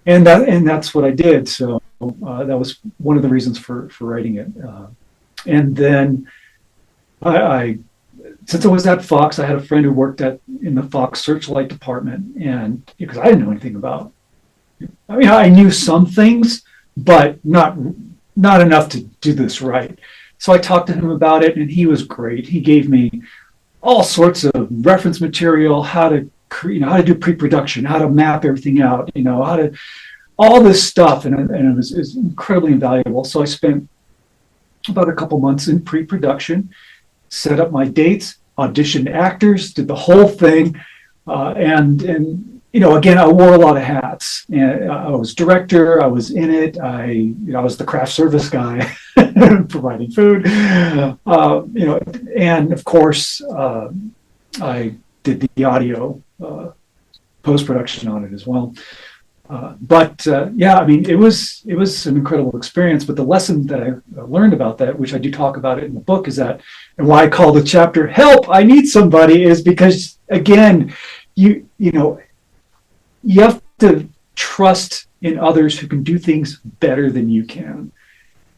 and that's what I did. So that was one of the reasons for writing it. And then I since I was at Fox, I had a friend who worked in the Fox Searchlight department, and because I didn't know anything about, I mean, I knew some things, but not enough to do this right. So I talked to him about it, and he was great. He gave me all sorts of reference material, how to do pre-production, how to map everything out, how to all this stuff, and it was incredibly invaluable. So I spent about a couple months in pre-production, set up my dates, auditioned actors, did the whole thing, and again, I wore a lot of hats. And I was director, I was in it, I was the craft service guy, providing food, and of course, I did the audio post-production on it as well. It was an incredible experience. But the lesson that I learned about that, which I do talk about it in the book, is that, and why I call the chapter "Help! I Need Somebody," is because, again, you have to trust in others who can do things better than you can.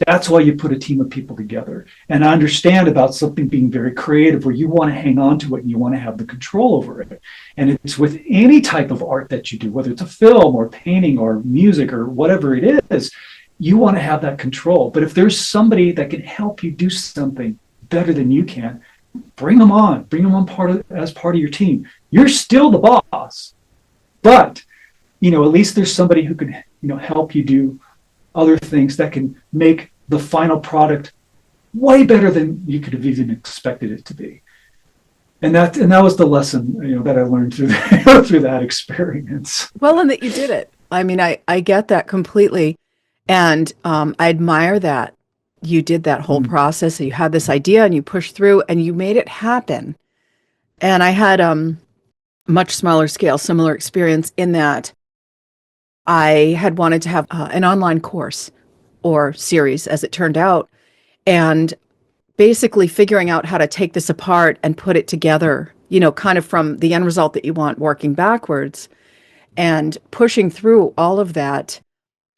That's why you put a team of people together. And I understand about something being very creative, where you want to hang on to it and you want to have the control over it. And it's with any type of art that you do, whether it's a film or painting or music or whatever it is, you want to have that control. But if there's somebody that can help you do something better than you can, bring them on as part of your team. You're still the boss, but at least there's somebody who can help you do other things that can make the final product way better than you could have even expected it to be. And that was the lesson that I learned through that experience. Well, and that you did it. I mean, I get that completely. And I admire that you did that whole process. You had this idea and you pushed through and you made it happen. And I had much smaller scale, similar experience in that I had wanted to have an online course or series, as it turned out, and basically figuring out how to take this apart and put it together, kind of from the end result that you want, working backwards and pushing through all of that,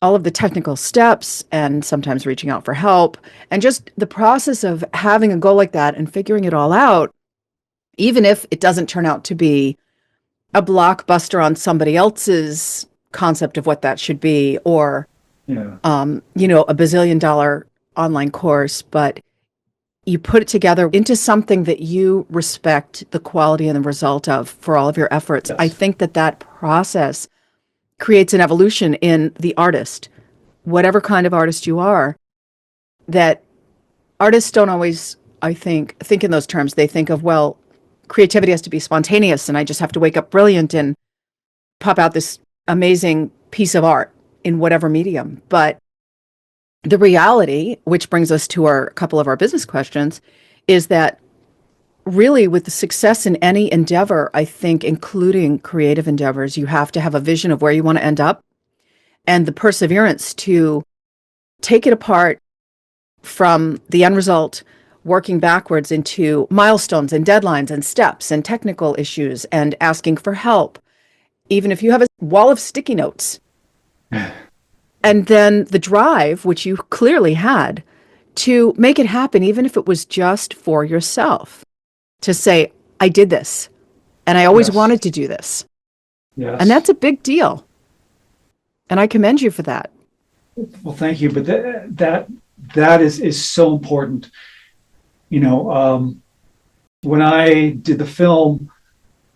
all of the technical steps, and sometimes reaching out for help, and just the process of having a goal like that and figuring it all out, even if it doesn't turn out to be a blockbuster on somebody else's concept of what that should be, or a bazillion-dollar online course, but you put it together into something that you respect the quality and the result of for all of your efforts. Yes. I think that process creates an evolution in the artist, whatever kind of artist you are, that artists don't always, I think in those terms. They think of, well, creativity has to be spontaneous and I just have to wake up brilliant and pop out this amazing piece of art in whatever medium. But the reality, which brings us to a couple of our business questions, is that really with the success in any endeavor, I think, including creative endeavors, you have to have a vision of where you want to end up and the perseverance to take it apart from the end result, working backwards into milestones and deadlines and steps and technical issues and asking for help, even if you have a wall of sticky notes. And then the drive, which you clearly had, to make it happen, even if it was just for yourself, to say, I did this, and I always wanted to do this. Yes. And that's a big deal. And I commend you for that. Well, thank you. But that is so important. When I did the film,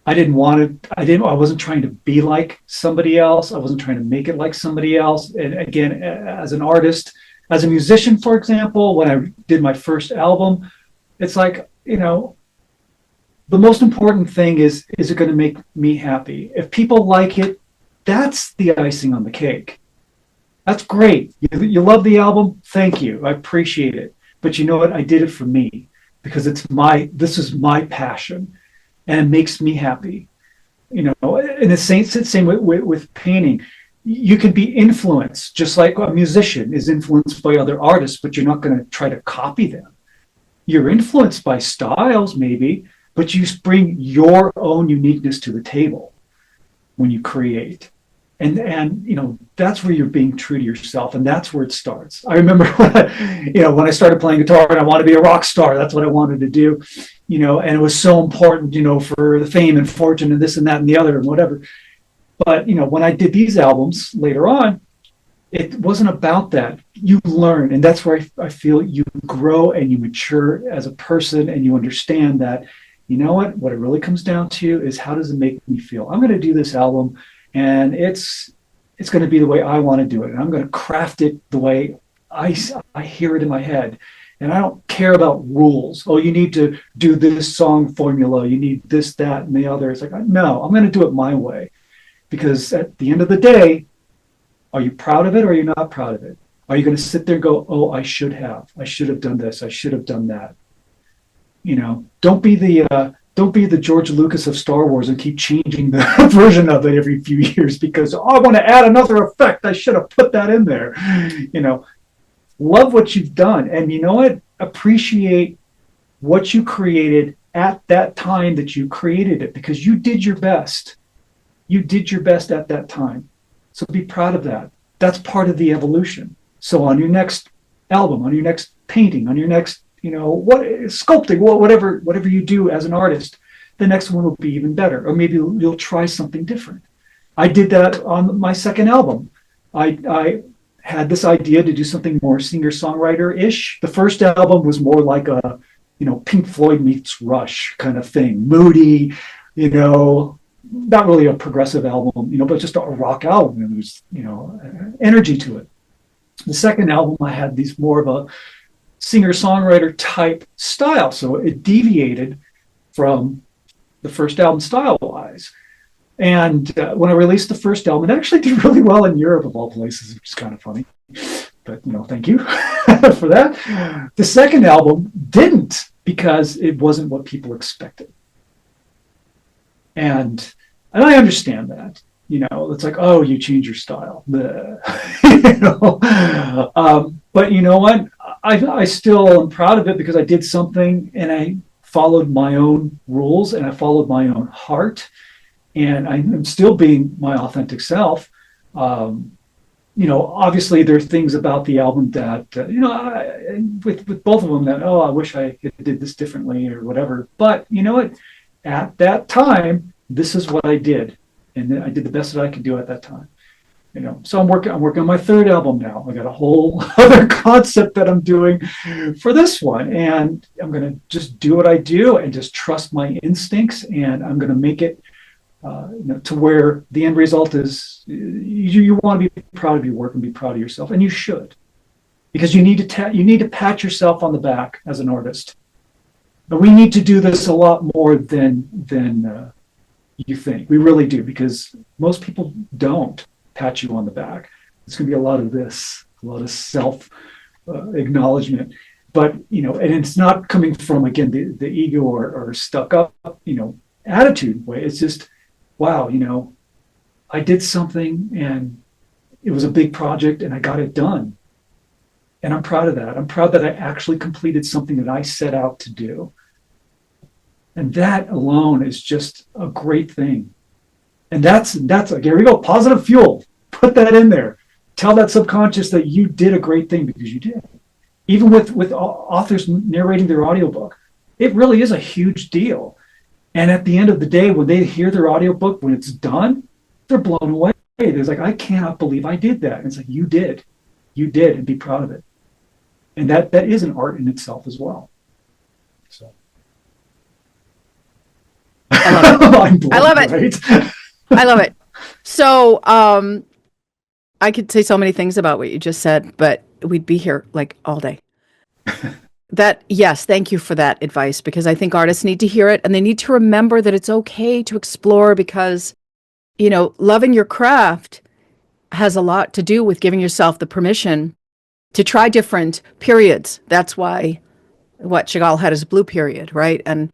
I wasn't trying to be like somebody else. I wasn't trying to make it like somebody else. And again, as an artist, as a musician, for example, when I did my first album, it's like, the most important thing is it going to make me happy? If people like it, that's the icing on the cake. That's great. You love the album. Thank you. I appreciate it. But you know what? I did it for me because this is my passion. And it makes me happy, and the same with painting. You can be influenced, just like a musician is influenced by other artists, but you're not going to try to copy them. You're influenced by styles, maybe, but you bring your own uniqueness to the table when you create. And that's where you're being true to yourself, and that's where it starts. I remember when I started playing guitar and I wanted to be a rock star. That's what I wanted to do, and it was so important, for the fame and fortune and this and that and the other and whatever. But when I did these albums later on, it wasn't about that. You learn, and that's where I feel you grow and you mature as a person, and you understand that, what it really comes down to is, how does it make me feel? I'm going to do this album. And it's it's going to be the way I want to do it. And I'm going to craft it the way I hear it in my head. And I don't care about rules. Oh, you need to do this song formula. You need this, that, and the other. It's like, no, I'm going to do it my way. Because at the end of the day, are you proud of it or are you not proud of it? Are you going to sit there and go, oh, I should have done this. I should have done that. Don't be the George Lucas of Star Wars and keep changing the version of it every few years because I want to add another effect. I should have put that in there. Love what you've done. And you know what? Appreciate what you created at that time that you created it because you did your best. You did your best at that time. So be proud of that. That's part of the evolution. So on your next album, on your next painting, on your next, sculpting, whatever you do as an artist, the next one will be even better. Or maybe you'll try something different. I did that on my second album. I had this idea to do something more singer-songwriter-ish. The first album was more like a, Pink Floyd meets Rush kind of thing, moody, not really a progressive album, but just a rock album. And there's, energy to it. The second album, I had these more of a singer-songwriter type style. So it deviated from the first album style-wise. And when I released the first album, it actually did really well in Europe, of all places, which is kind of funny. But, thank you for that. The second album didn't because it wasn't what people expected. And I understand that. It's like, oh, you change your style. But you know what? I still am proud of it because I did something and I followed my own rules and I followed my own heart. And I'm still being my authentic self. Obviously there are things about the album that, with both of them that, oh, I wish I did this differently or whatever. But you know what? At that time, this is what I did. And I did the best that I could do at that time. So I'm working on my third album now. I got a whole other concept that I'm doing for this one. And I'm going to just do what I do and just trust my instincts. And I'm going to make it to where the end result is you want to be proud of your work and be proud of yourself. And you should, because you need to pat yourself on the back as an artist. But we need to do this a lot more than you think. We really do, because most people don't pat you on the back. It's going to be a lot of this, a lot of self acknowledgement. But, and it's not coming from, again, the ego or stuck up, attitude way. It's just, wow, I did something and it was a big project and I got it done. And I'm proud of that. I'm proud that I actually completed something that I set out to do. And that alone is just a great thing. And that's like, here we go, positive fuel. Put that in there. Tell that subconscious that you did a great thing, because you did. Even with authors narrating their audiobook, it really is a huge deal. And at the end of the day, when they hear their audiobook, when it's done, they're blown away. They're like, I cannot believe I did that. And it's like, you did, and be proud of it. And that is an art in itself as well. So. I love it. I love it. Right? I love it. So I could say so many things about what you just said, but we'd be here like all day. Yes, thank you for that advice, because I think artists need to hear it, and they need to remember that it's okay to explore, because, loving your craft has a lot to do with giving yourself the permission to try different periods. That's why what Chagall had is a blue period, right? And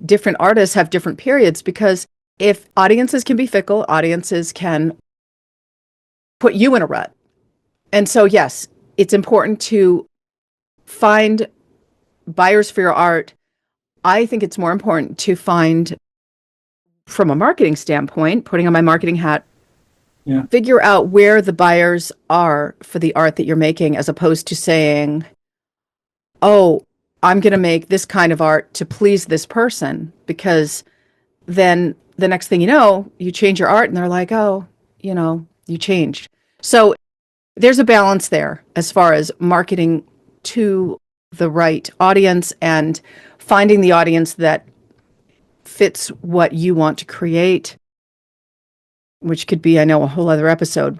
different artists have different periods, because if audiences can be fickle, audiences can put you in a rut. And so, yes, it's important to find buyers for your art. I think it's more important to find, from a marketing standpoint, putting on my marketing hat, figure out where the buyers are for the art that you're making, as opposed to saying, oh, I'm going to make this kind of art to please this person, because then the next thing you know, you change your art and they're like, oh, you changed. So there's a balance there as far as marketing to the right audience and finding the audience that fits what you want to create, which could be, I know, a whole other episode.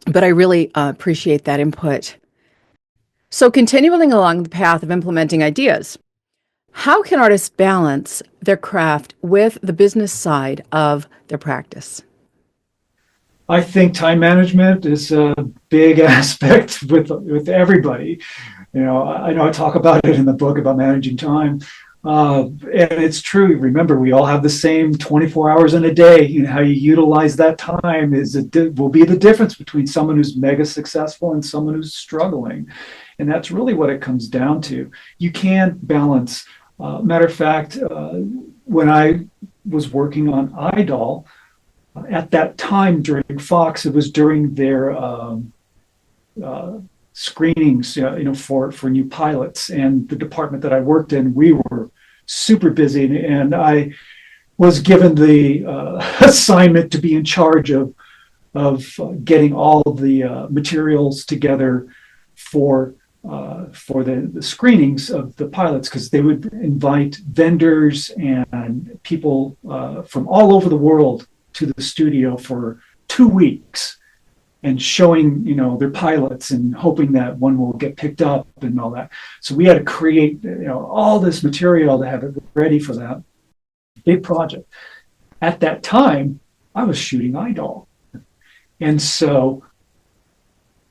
but I really appreciate that input. So, continuing along the path of implementing ideas, how can artists balance their craft with the business side of their practice? I think time management is a big aspect with everybody. I know I talk about it in the book about managing time. And it's true. Remember, we all have the same 24 hours in a day. How you utilize that time will be the difference between someone who's mega successful and someone who's struggling. And that's really what it comes down to. You can balance. Matter of fact, when I was working on Idol, at that time during Fox, it was during their screenings, for new pilots. And the department that I worked in, we were super busy, and I was given the assignment to be in charge of getting all the materials together for the screenings of the pilots, because they would invite vendors and people from all over the world to the studio for 2 weeks and showing, their pilots and hoping that one will get picked up and all that. So we had to create, all this material to have it ready for that big project. At that time, I was shooting Idol. And so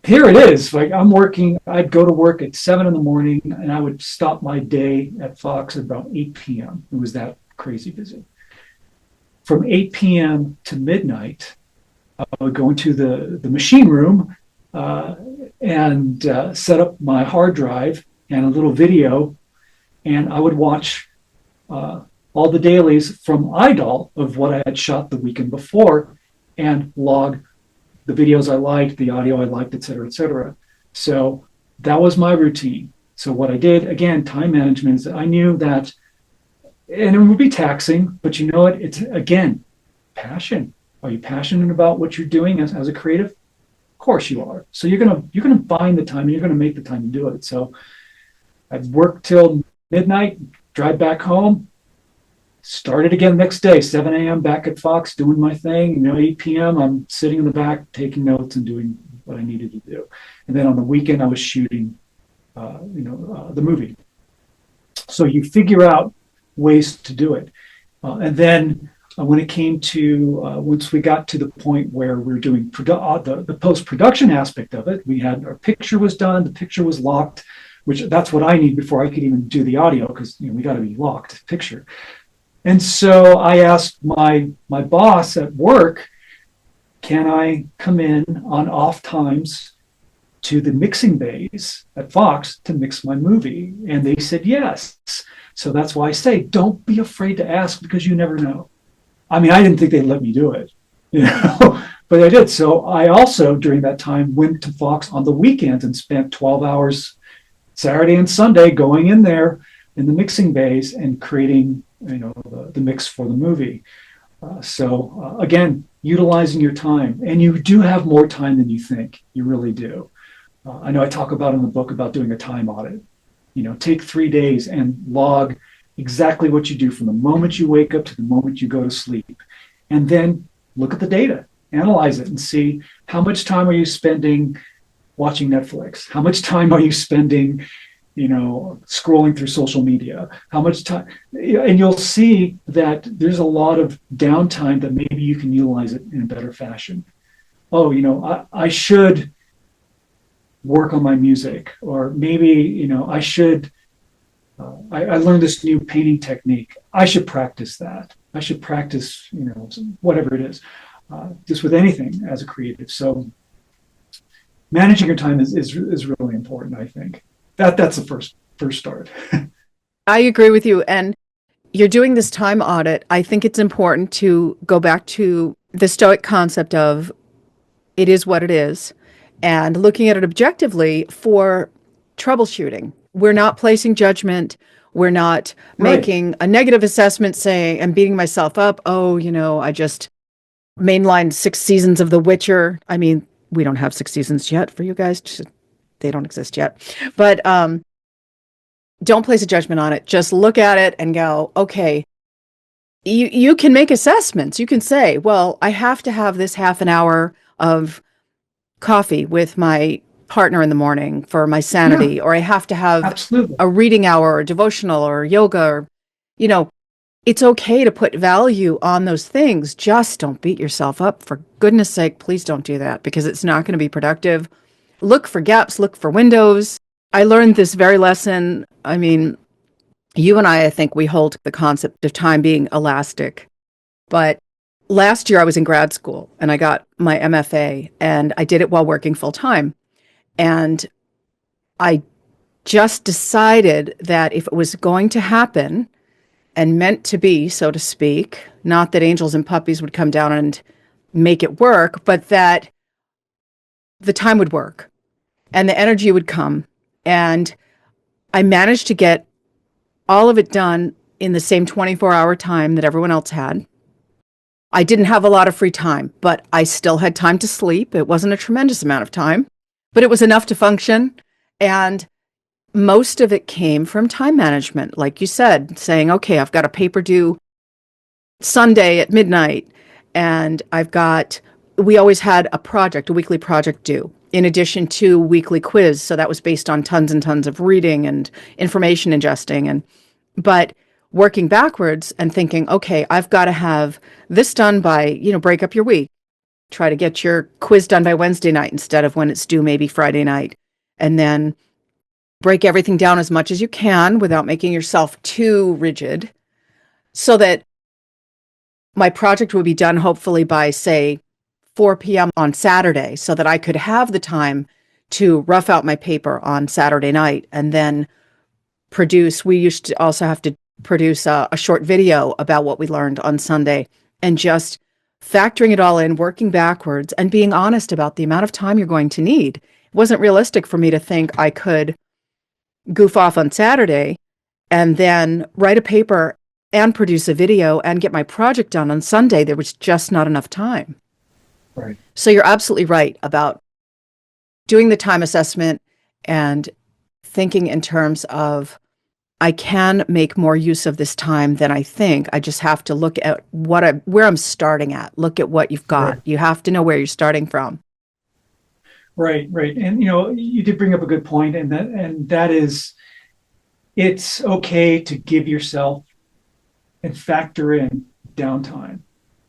here it is. Like, I'd go to work at 7 a.m. and I would stop my day at Fox at about 8 p.m. It was that crazy busy. From 8 p.m. to midnight, I would go into the machine room and set up my hard drive and a little video, and I would watch all the dailies from Idol of what I had shot the weekend before and log the videos I liked, the audio I liked, et cetera, et cetera. So that was my routine. So what I did, again, time management, is I knew that, and it would be taxing, but you know what? It's, again, passion. Are you passionate about what you're doing as a creative? Of course you are. So you're gonna find the time, and you're gonna make the time to do it. So I'd work till midnight, drive back home, start it again next day, 7 a.m. back at Fox doing my thing. 8 p.m. I'm sitting in the back taking notes and doing what I needed to do. And then on the weekend I was shooting, the movie. So you figure out ways to do it, and then. When it came to once we got to the point where we were doing the post-production aspect of it, we had our picture was done, the picture was locked, which that's what I need before I could even do the audio, because we got to be locked picture. And so I asked my boss at work, can I come in on off times to the mixing bays at Fox to mix my movie? And they said yes. So that's why I say, don't be afraid to ask, because you never know. I mean, I didn't think they'd let me do it, but I did. So I also, during that time, went to Fox on the weekends and spent 12 hours Saturday and Sunday going in there in the mixing bays and creating, the mix for the movie. So again, utilizing your time, and you do have more time than you think. You really do. I know I talk about in the book about doing a time audit. Take 3 days and log exactly what you do from the moment you wake up to the moment you go to sleep. And then look at the data, analyze it, and see how much time are you spending watching Netflix? How much time are you spending, scrolling through social media? How much time? And you'll see that there's a lot of downtime that maybe you can utilize it in a better fashion. Oh, I should work on my music, or maybe, I should I learned this new painting technique. I should practice that. I should practice, whatever it is, just with anything as a creative. So managing your time is really important, I think. That's the first start. I agree with you. And you're doing this time audit. I think it's important to go back to the Stoic concept of it is what it is, and looking at it objectively for troubleshooting. We're not placing judgment. We're not Right. making a negative assessment saying, I'm beating myself up. Oh, I just mainlined 6 seasons of The Witcher. I mean, we don't have 6 seasons yet for you guys. They don't exist yet. But don't place a judgment on it. Just look at it and go, okay, you can make assessments. You can say, well, I have to have this half an hour of coffee with my partner in the morning for my Yeah, sanity, or I have to have absolutely. a reading hour or devotional or yoga, or, you know, it's okay to put value on those things. Just don't beat yourself up. For goodness sake, please don't do that because it's not going to be productive. Look for gaps, look for windows. I learned this very lesson. I mean, you and I think we hold the concept of time being elastic. But last year I was in grad school and I got my MFA and I did it while working full time. And I just decided that if it was going to happen and meant to be, so to speak, not that angels and puppies would come down and make it work, but that the time would work and the energy would come. And I managed to get all of it done in the same 24-hour time that everyone else had. I didn't have a lot of free time, but I still had time to sleep. It wasn't a tremendous amount of time, but it was enough to function. And most of it came from time management, like you said, saying, okay, I've got a paper due Sunday at midnight, and we always had a weekly project due, in addition to weekly quiz. So that was based on tons and tons of reading and information ingesting. But working backwards and thinking, okay, I've got to have this done by, break up your week. Try to get your quiz done by Wednesday night instead of when it's due, maybe Friday night. And then break everything down as much as you can without making yourself too rigid so that my project would be done hopefully by, say, 4 p.m. on Saturday so that I could have the time to rough out my paper on Saturday night and then produce. We used to also have to produce a short video about what we learned on Sunday, and just factoring it all in, working backwards and being honest about the amount of time you're going to need. It wasn't realistic for me to think I could goof off on Saturday and then write a paper and produce a video and get my project done on Sunday. There was just not enough time. Right. So you're absolutely right about doing the time assessment and thinking in terms of, I can make more use of this time than I think. I just have to look at where I'm starting at. Look at what you've got. Right. You have to know where you're starting from. Right, right. And you did bring up a good point, and that is, it's okay to give yourself and factor in downtime.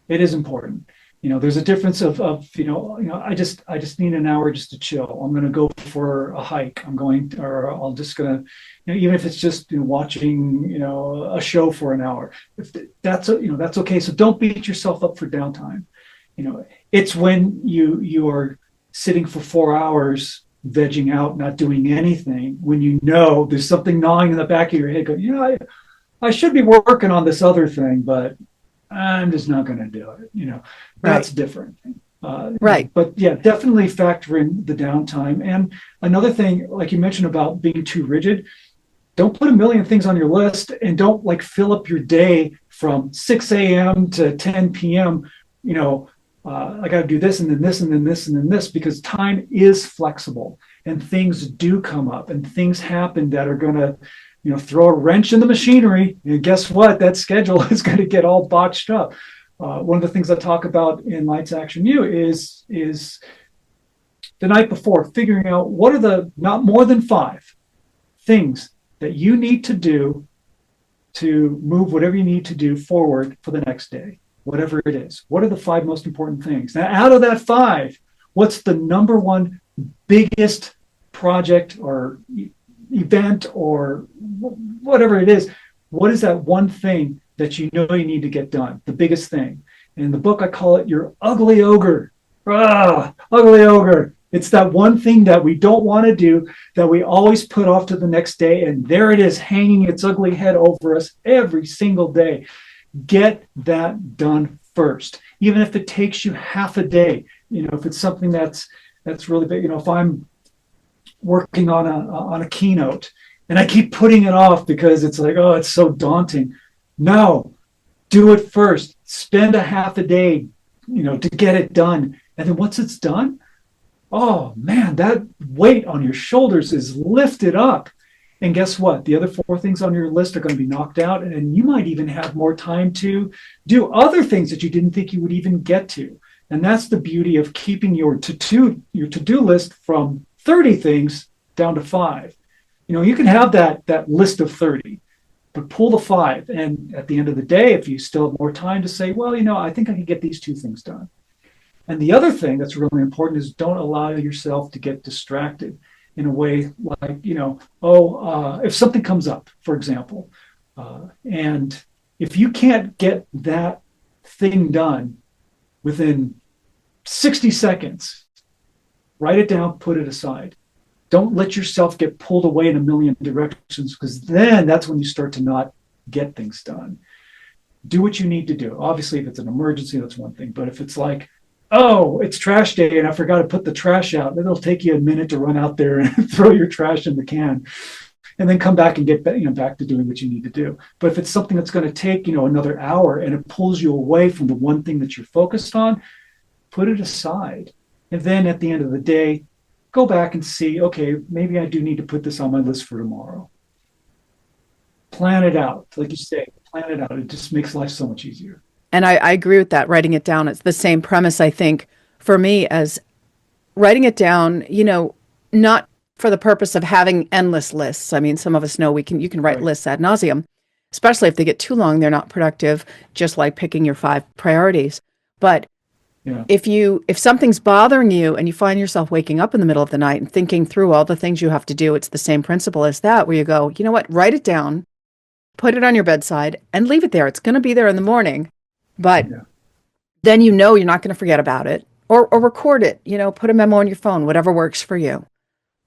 It is important. There's a difference of I just need an hour just to chill. I'm going to go for a hike. I'll just going to, even if it's just watching a show for an hour. If that's that's okay. So don't beat yourself up for downtime. It's when you are sitting for 4 hours vegging out, not doing anything, when there's something gnawing in the back of your head going, I should be working on this other thing, but I'm just not going to do it. That's Right. different. Right. But yeah, definitely factor in the downtime. And another thing, like you mentioned about being too rigid, don't put a million things on your list, and don't fill up your day from 6 a.m. to 10 p.m. I got to do this and then this and then this and then this, because time is flexible and things do come up and things happen that are going to, throw a wrench in the machinery. And guess what? That schedule is going to get all botched up. One of the things I talk about in Lights Action U is the night before, figuring out what are the not more than 5 things that you need to do to move whatever you need to do forward for the next day, whatever it is. What are the 5 most important things? Now, out of that 5, what's the number one biggest project or event or whatever it is? What is that one thing that you need to get done? The biggest thing. In the book, I call it your ugly ogre. Ugly ogre. It's that one thing that we don't want to do, that we always put off to the next day. And there it is, hanging its ugly head over us every single day. Get that done first, even if it takes you half a day. If it's something that's really big. If I'm working on a keynote and I keep putting it off because it's like, it's so daunting. No, do it first. Spend a half a day, to get it done. And then once it's done, oh man, that weight on your shoulders is lifted up. And guess what? The other 4 things on your list are going to be knocked out, and you might even have more time to do other things that you didn't think you would even get to. And that's the beauty of keeping your to-do list from 30 things down to 5. You can have that list of 30, but pull the 5. And at the end of the day, if you still have more time, to say, well, I think I can get these 2 things done. And the other thing that's really important is don't allow yourself to get distracted in a way like, if something comes up, for example, and if you can't get that thing done within 60 seconds, write it down, put it aside. Don't let yourself get pulled away in a million directions, because then that's when you start to not get things done. Do what you need to do. Obviously, if it's an emergency, that's one thing. But if it's like, oh, it's trash day and I forgot to put the trash out, then it'll take you a minute to run out there and throw your trash in the can and then come back and get back to doing what you need to do. But if it's something that's going to take another hour and it pulls you away from the one thing that you're focused on, put it aside. And then at the end of the day, go back and see, okay, maybe I do need to put this on my list for tomorrow. Plan it out. Like you say, plan it out. It just makes life so much easier. And I agree with that, writing it down. It's the same premise, I think, for me as writing it down, not for the purpose of having endless lists. I mean, some of us know you can write lists ad nauseum, especially if they get too long, they're not productive, just like picking your 5 priorities. But if something's bothering you and you find yourself waking up in the middle of the night and thinking through all the things you have to do, it's the same principle as that, where you go, you know what, write it down, put it on your bedside and leave it there. It's going to be there in the morning. But then you're not going to forget about it, or record it, put a memo on your phone, whatever works for you.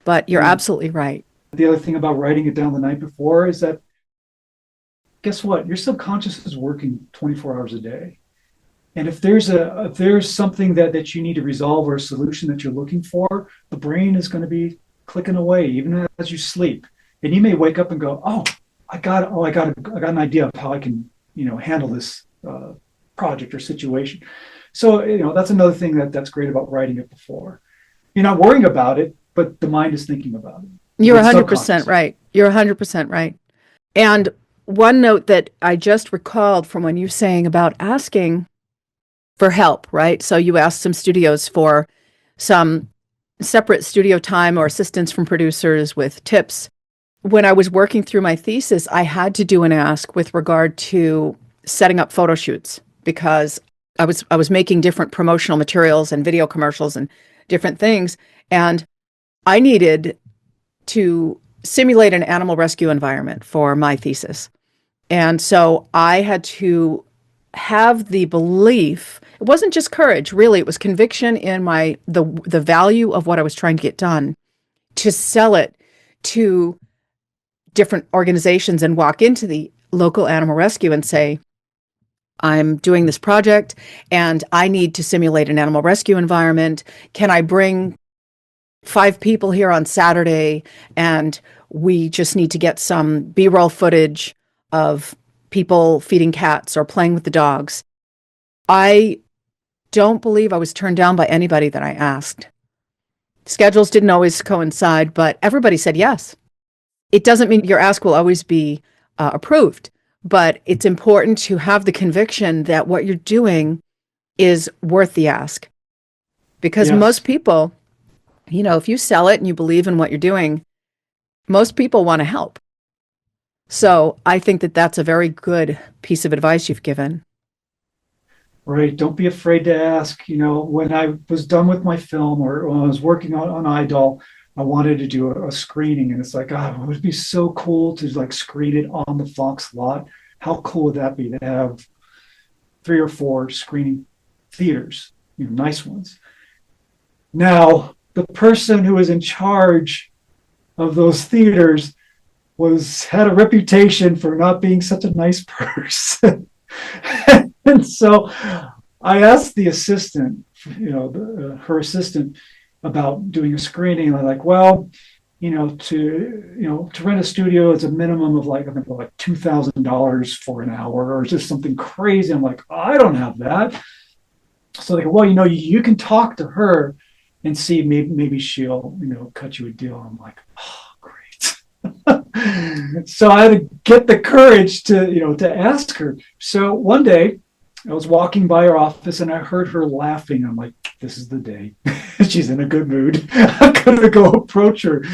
But you're absolutely right. The other thing about writing it down the night before is that, guess what? Your subconscious is working 24 hours a day. And if there's something that you need to resolve or a solution that you're looking for, the brain is going to be clicking away even as you sleep. And you may wake up and go, I got an idea of how I can, handle this project or situation. So, that's another thing that's great about writing it before. You're not worrying about it, but the mind is thinking about it. You're 100% right. You're 100% right. And one note that I just recalled from when you were saying about asking for help, right? So you asked some studios for some separate studio time or assistance from producers with tips. When I was working through my thesis, I had to do an ask with regard to setting up photo shoots, because I was making different promotional materials and video commercials and different things. And I needed to simulate an animal rescue environment for my thesis. And so I had to have the belief, it wasn't just courage, really, it was conviction in the value of what I was trying to get done, to sell it to different organizations and walk into the local animal rescue and say, I'm doing this project and I need to simulate an animal rescue environment. Can I bring 5 people here on Saturday, and we just need to get some B-roll footage of people feeding cats or playing with the dogs? I don't believe I was turned down by anybody that I asked. Schedules didn't always coincide, but everybody said yes. It doesn't mean your ask will always be approved, but it's important to have the conviction that what you're doing is worth the ask. Because most people, if you sell it and you believe in what you're doing, most people want to help. So I think that that's a very good piece of advice you've given. Right. Don't be afraid to ask. When I was done with my film, or when I was working on Idol, I wanted to do a screening, and it's like, it would be so cool to screen it on the Fox lot. How cool would that be to have 3 or 4 screening theaters, nice ones. Now, the person who was in charge of those theaters had a reputation for not being such a nice person. And so I asked the assistant, her assistant, about doing a screening. And I'm like, well, to rent a studio, it's a minimum of I think $2,000 for an hour, or just something crazy. I'm like, I don't have that. So they go, well, you can talk to her and see, maybe she'll, cut you a deal. I'm like, oh, great. So I had to get the courage to ask her. So one day, I was walking by her office and I heard her laughing. I'm like, this is the day. She's in a good mood. I'm gonna go approach her.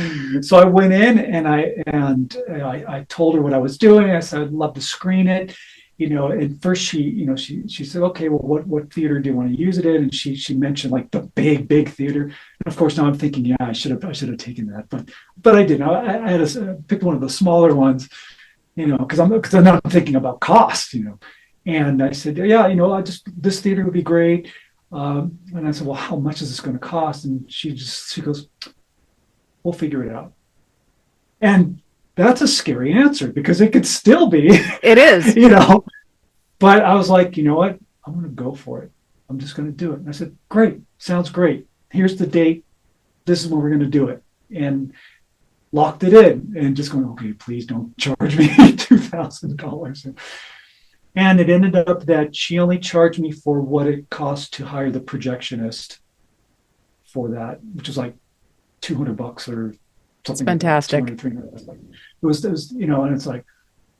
So I went in and I told her what I was doing. I said I'd love to screen it. And first she said, okay, well, what theater do you want to use it in? And she mentioned like the big theater. And of course now I'm thinking, yeah, I should have taken that, but I didn't. I had to pick one of the smaller ones, because I'm not thinking about cost. And I said, yeah, this theater would be great. And I said, well, how much is this going to cost? And she goes, we'll figure it out. And that's a scary answer because it could still be, It is. But I was like, you know what? I'm going to go for it. I'm just going to do it. And I said, great. Sounds great. Here's the date. This is when we're going to do it. And locked it in and just going, okay, please don't charge me $2,000. And it ended up that she only charged me for what it cost to hire the projectionist for that, which was like $200 or something. Fantastic. Like $200, $300. It was, and it's like,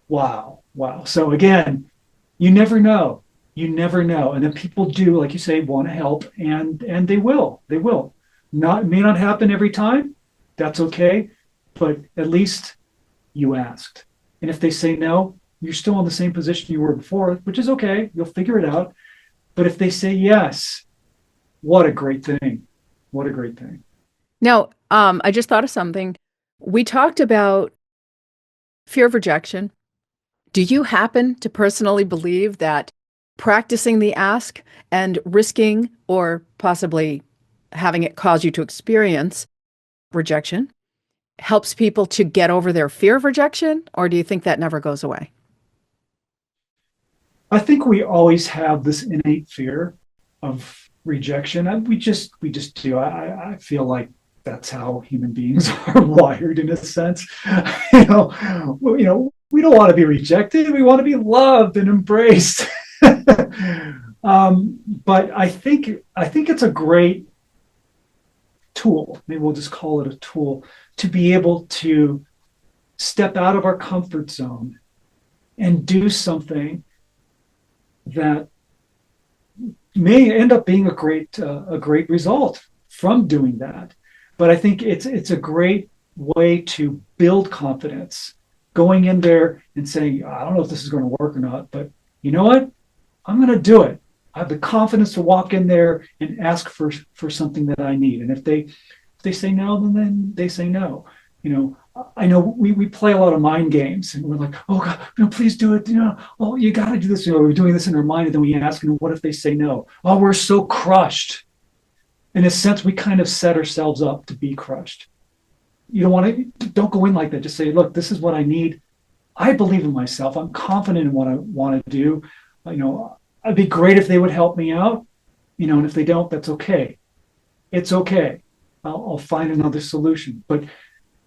wow. So again, you never know. And then people do, like you say, want to help, and they will. May not happen every time. That's okay. But at least you asked. And if they say no, you're still in the same position you were before, which is okay. You'll figure it out. But if they say yes, what a great thing. What a great thing. Now, I just thought of something. We talked about fear of rejection. Do you happen to personally believe that practicing the ask and risking or possibly having it cause you to experience rejection helps people to get over their fear of rejection? Or do you think that never goes away? I think we always have this innate fear of rejection, and we just do. I feel like that's how human beings are wired in a sense. We don't want to be rejected. We want to be loved and embraced. But I think it's a great tool. Maybe we'll just call it a tool to be able to step out of our comfort zone and do something that may end up being a great result from doing that. But I think it's a great way to build confidence, going in there and saying, I don't know if this is going to work or not, but you know what? I'm going to do it. I have the confidence to walk in there and ask for something that I need. And if they say no, then they say no. I know we play a lot of mind games, and we're like, oh God, please do it. Oh, you got to do this. We're doing this in our mind, and then we ask, what if they say no? Oh, we're so crushed. In a sense, we kind of set ourselves up to be crushed. Don't go in like that. Just say, look, this is what I need. I believe in myself. I'm confident in what I want to do. It'd be great if they would help me out. And if they don't, that's okay. It's okay. I'll find another solution. But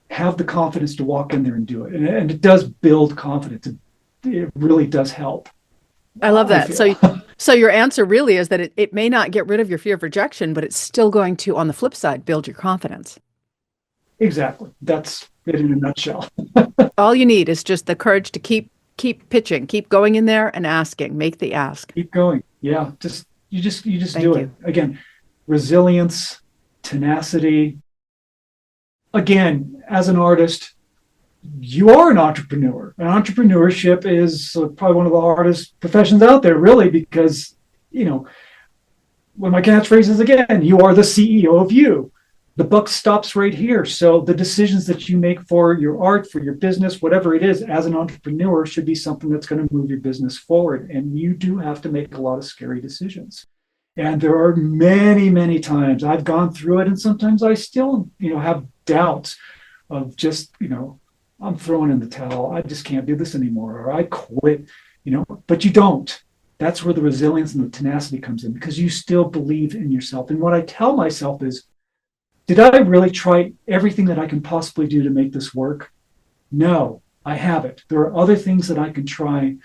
have the confidence to walk in there and do it. And it does build confidence. It really does help. I love that. So your answer really is that it may not get rid of your fear of rejection, but it's still going to, on the flip side, build your confidence. Exactly. That's it in a nutshell. All you need is just the courage to keep pitching, keep going in there and asking, make the ask. Keep going. Yeah. You just Thank do you. it. Again, resilience, tenacity. Again, as an artist, you are an entrepreneur. And entrepreneurship is probably one of the hardest professions out there, really, because, when my catchphrase is, again, you are the CEO of you. The buck stops right here. So the decisions that you make for your art, for your business, whatever it is, as an entrepreneur should be something that's going to move your business forward. And you do have to make a lot of scary decisions. And there are many, many times I've gone through it, and sometimes I still, have doubts of just, I'm throwing in the towel. I just can't do this anymore, or I quit, but you don't. That's where the resilience and the tenacity comes in, because you still believe in yourself. And what I tell myself is, did I really try everything that I can possibly do to make this work? No, I haven't. There are other things that I can try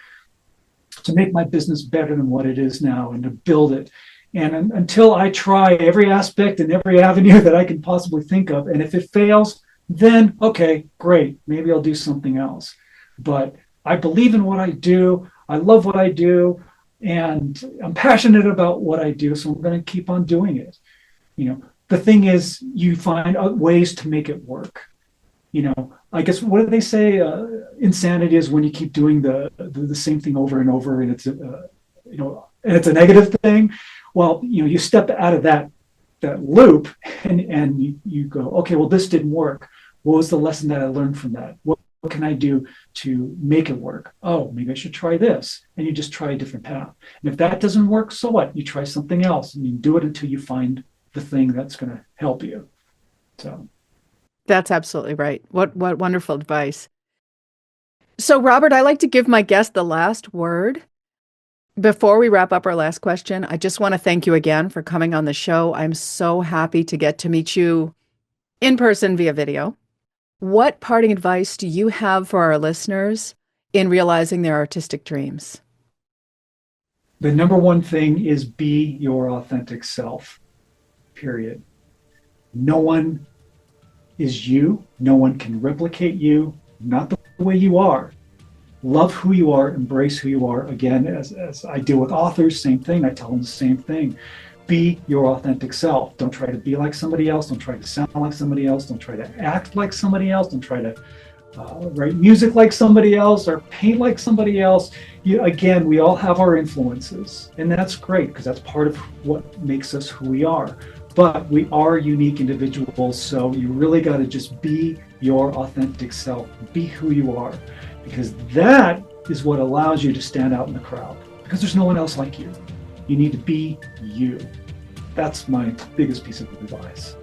to make my business better than what it is now and to build it. And until I try every aspect and every avenue that I can possibly think of, and if it fails, then okay, great, maybe I'll do something else. But I believe in what I do. I love what I do. and I'm passionate about what I do, so I'm going to keep on doing it. The thing is, you find ways to make it work. I guess, what do they say? Insanity is when you keep doing the same thing over and over, and it's a negative thing. Well, you step out of that loop, and you go, okay, well, this didn't work. What was the lesson that I learned from that? What can I do to make it work? Oh, maybe I should try this. And you just try a different path. And if that doesn't work, so what? You try something else, and you do it until you find the thing that's going to help you. So That's absolutely right. What wonderful advice. So, Robert, I like to give my guest the last word. Before we wrap up our last question, I just want to thank you again for coming on the show. I'm so happy to get to meet you in person via video. What parting advice do you have for our listeners in realizing their artistic dreams? the number one thing is be your authentic self, period. No one is you. No one can replicate you, not the way you are. Love who you are, embrace who you are. Again, as I deal with authors, same thing. I tell them the same thing. Be your authentic self. Don't try to be like somebody else. Don't try to sound like somebody else. Don't try to act like somebody else. Don't try to write music like somebody else or paint like somebody else. Again, we all have our influences, and that's great because that's part of what makes us who we are. But we are unique individuals, so you really got to just be your authentic self. Be who you are, because that is what allows you to stand out in the crowd, because there's no one else like you. You need to be you. That's my biggest piece of advice.